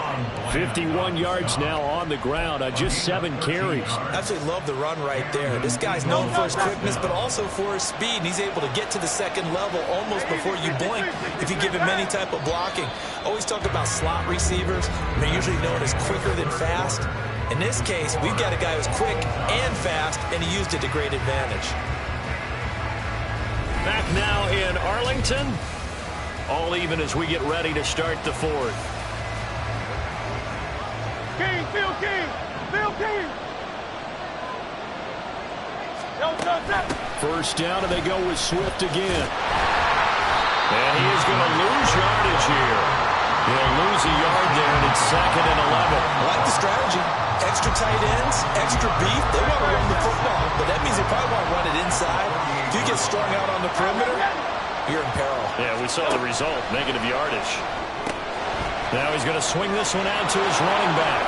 51 yards now on the ground on just 7 carries. Absolutely love the run right there. This guy's known for his quickness, but also for his speed. And he's able to get to the second level almost before you blink if you give him any type of blocking. Always talk about slot receivers. They're usually known as quicker than fast. In this case, we've got a guy who's quick and fast, and he used it to great advantage. Back now in Arlington. All even as we get ready to start the 4th. King, Phil King, Phil King. First down, and they go with Swift again. And he is going to lose yardage here. He'll lose a yard there, and it's 2nd and 11. I like the strategy. Extra tight ends, extra beef. They want to run the football, but that means they probably want to run it inside. If you get strung out on the perimeter, you're in peril. Yeah, we saw the result, negative yardage. Now he's going to swing this one out to his running back.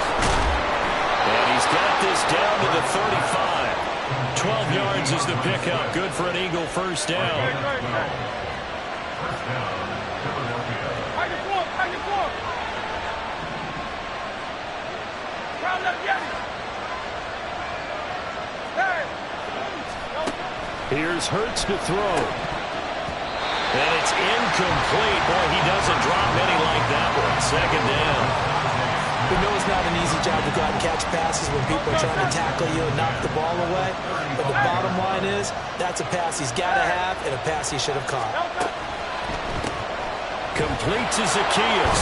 And he's got this down to the 35. 12 yards is the pickup. Good for an Eagle first down. Here's Hurts to throw. And it's incomplete. Boy, he doesn't drop many like that one. Second down. We know it's not an easy job to go out and catch passes when people are trying to tackle you and knock the ball away. But the bottom line is, that's a pass he's got to have and a pass he should have caught. Complete to Zacchaeus.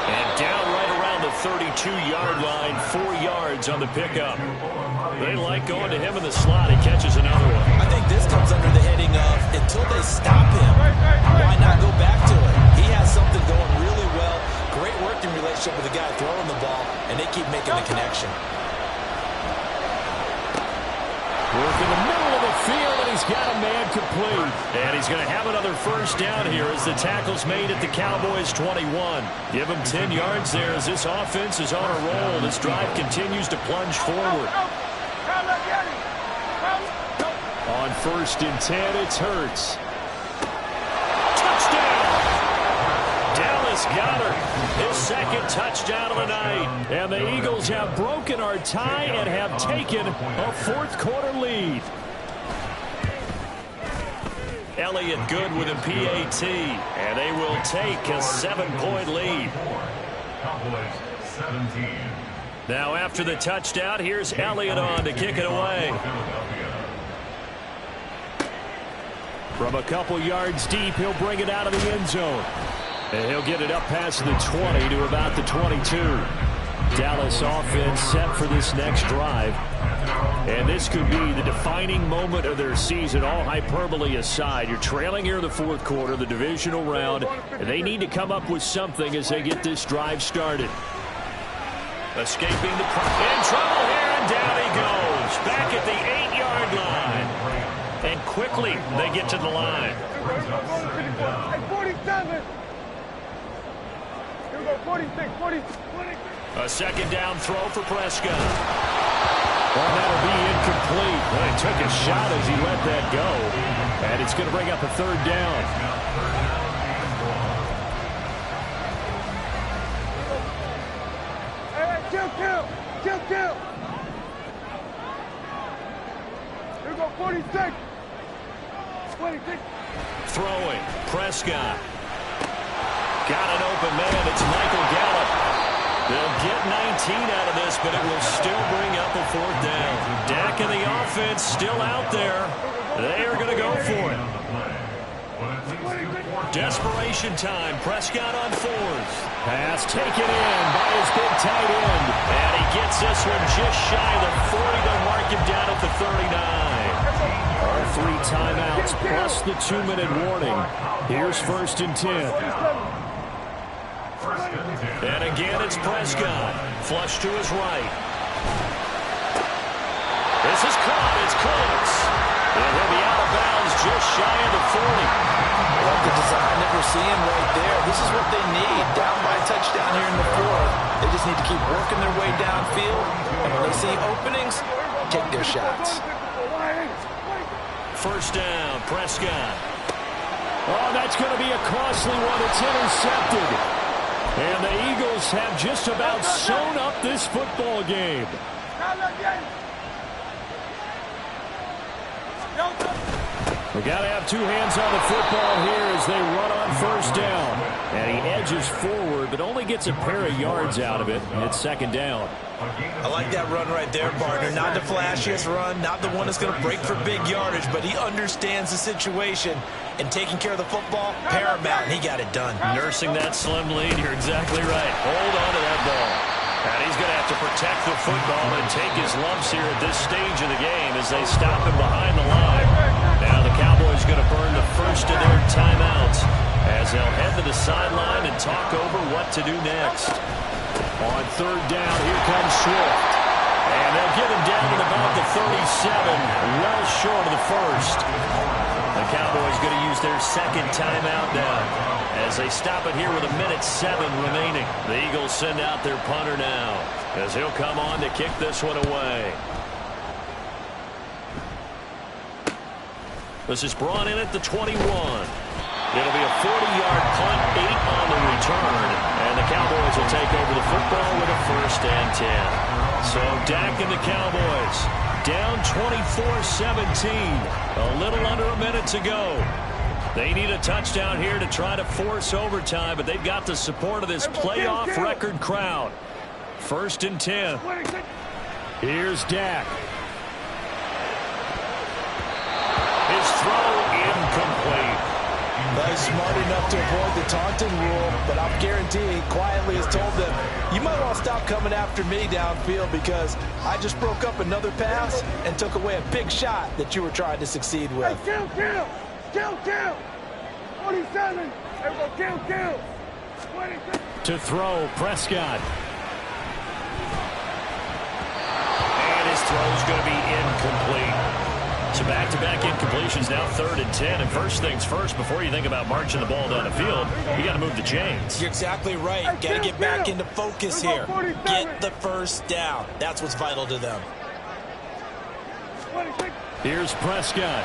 And down right around the 32-yard line. 4 yards on the pickup. They like going to him in the slot. He catches another one. I think this comes under the heading of, until they stop him, why not go back to it? He has something going really well. Great working relationship with the guy throwing the ball, and they keep making the connection. Work in the middle of the field, and he's got a man complete. And he's going to have another first down here as the tackle's made at the Cowboys' 21. Give him 10 yards there as this offense is on a roll. This drive continues to plunge forward. On 1st and 10, it's Hurts. Touchdown! Dallas Goedert, his second touchdown of the night. And the Eagles have broken our tie and have taken a fourth-quarter lead. Elliott good with a PAT, and they will take a 7-point lead. Cowboys 17. Now after the touchdown, here's Elliott on to kick it away. From a couple yards deep, he'll bring it out of the end zone. And he'll get it up past the 20 to about the 22. Dallas offense set for this next drive. And this could be the defining moment of their season, all hyperbole aside. You're trailing here in the fourth quarter, the divisional round, and they need to come up with something as they get this drive started. Escaping the in trouble here, and down he goes. Back at the 8-yard line. And quickly, they get to the line. 47. Here we go, 46, 46. A second down throw for Prescott. Well, that'll be incomplete. Well, he took a shot as he let that go. And it's going to bring up a third down. Kill. Here we go, 46. 26. Throwing. Prescott. Got an open man. It's Michael Gallup. They'll get 19 out of this, but it will still bring up a fourth down. Dak and the offense still out there. They are going to go for it. Desperation time. Prescott on 4th. Pass taken in by his big tight end. And he gets this one just shy of the 40. They'll mark him down at the 39. All 3 timeouts plus the 2-minute warning. Here's 1st and 10. And again, it's Prescott. Flush to his right. This is caught. It's close. And he'll be out of bounds just shy of the 40. Love the design that we're seeing right there. This is what they need. Down by a touchdown here in the 4th. They just need to keep working their way downfield. And when they see openings, take their shots. First down, Prescott. Oh, that's going to be a costly one. It's intercepted. And the Eagles have just about sewn up this football game. We got to have 2 hands on the football here as they run on 1st down. And he edges forward, but only gets a pair of yards out of it. And it's 2nd down. I like that run right there, partner. Not the flashiest run, not the one that's going to break for big yardage, but he understands the situation. And taking care of the football, paramount, and he got it done. Nursing that slim lead, you're exactly right. Hold on to that ball. And he's going to have to protect the football and take his lumps here at this stage of the game as they stop him behind the line. Now the Cowboys going to burn the first of their timeouts as they'll head to the sideline and talk over what to do next. On 3rd down, here comes Swift. And they'll get him down at about the 37, well short of the 1st. The Cowboys going to use their second timeout now as they stop it here with 1:07 remaining. The Eagles send out their punter now as he'll come on to kick this one away. This is brought in at the 21. It'll be a 40-yard punt, 8 on the return, and the Cowboys will take over the football with a 1st and 10. So Dak and the Cowboys down 24-17, a little under a minute to go. They need a touchdown here to try to force overtime, but they've got the support of this playoff record crowd. 1st and 10. Here's Dak. His throw incomplete. He's smart enough to avoid the taunting rule, but I'm guaranteeing quietly has told them, you might want to stop coming after me downfield because I just broke up another pass and took away a big shot that you were trying to succeed with. Hey, kill. 47. Everybody kill. 26. To throw, Prescott. And his throw's going to be incomplete. So back-to-back incompletions, now 3rd and 10. And first things first, before you think about marching the ball down the field, you got to move the chains. You're exactly right. Got to get back into focus here. Get the first down. That's what's vital to them. Here's Prescott.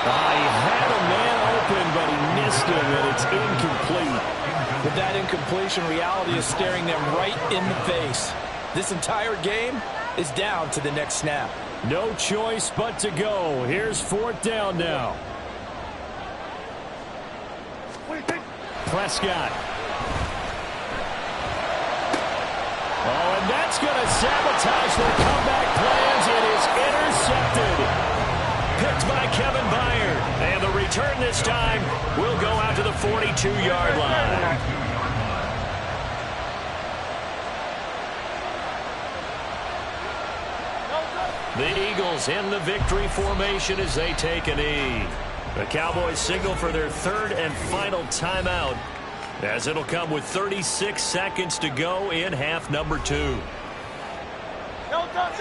He had a man open, but he missed him, and it's incomplete. But that incompletion reality is staring them right in the face. This entire game is down to the next snap. No choice but to go. Here's 4th down now. Prescott. And that's going to sabotage their comeback plans. It is intercepted. Picked by Kevin Byard. And the return this time will go out to the 42-yard line. The Eagles in the victory formation as they take a knee. The Cowboys signal for their 3rd and final timeout as it'll come with 36 seconds to go in half number 2. No touch.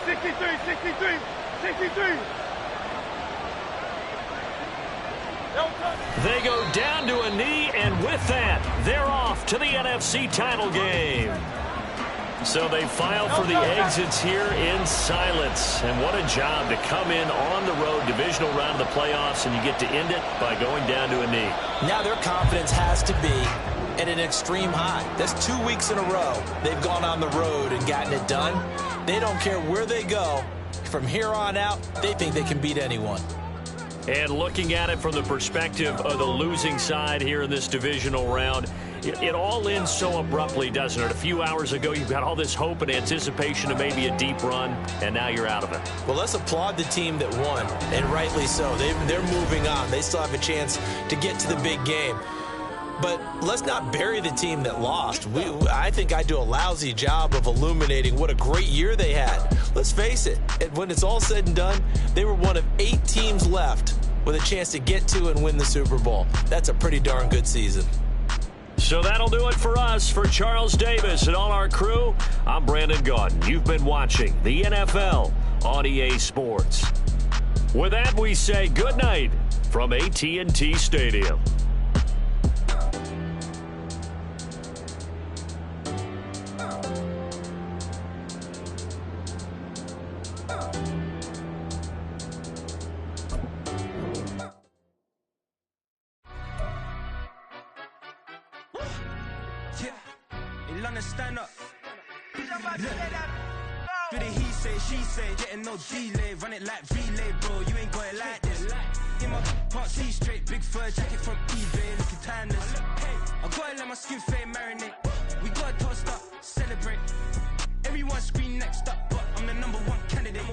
63. No touch. They go down to a knee, and with that, they're off to the NFC title game. So they file for the exits here in silence. And what a job to come in on the road, divisional round of the playoffs, and you get to end it by going down to a knee. Now their confidence has to be at an extreme high. That's 2 weeks in a row they've gone on the road and gotten it done. They don't care where they go. From here on out, they think they can beat anyone. And looking at it from the perspective of the losing side here in this divisional round, it all ends so abruptly, doesn't it? A few hours ago, you've got all this hope and anticipation of maybe a deep run, and now you're out of it. Well, let's applaud the team that won, and rightly so. They're moving on. They still have a chance to get to the big game. But let's not bury the team that lost. I think I do a lousy job of illuminating what a great year they had. Let's face it, when it's all said and done, they were one of 8 teams left with a chance to get to and win the Super Bowl. That's a pretty darn good season. So that'll do it for us. For Charles Davis and all our crew, I'm Brandon Gaudin. You've been watching the NFL on EA Sports. With that, we say good night from AT&T Stadium. Stand up. Do the he say, she say, getting no delay, run it like relay, bro. You ain't got it like this. In my can't see straight, big fur jacket from eBay, looking timeless. I gotta let my skin fade marinate. We gotta toast up, celebrate. Everyone scream next up, but I'm the #1 candidate.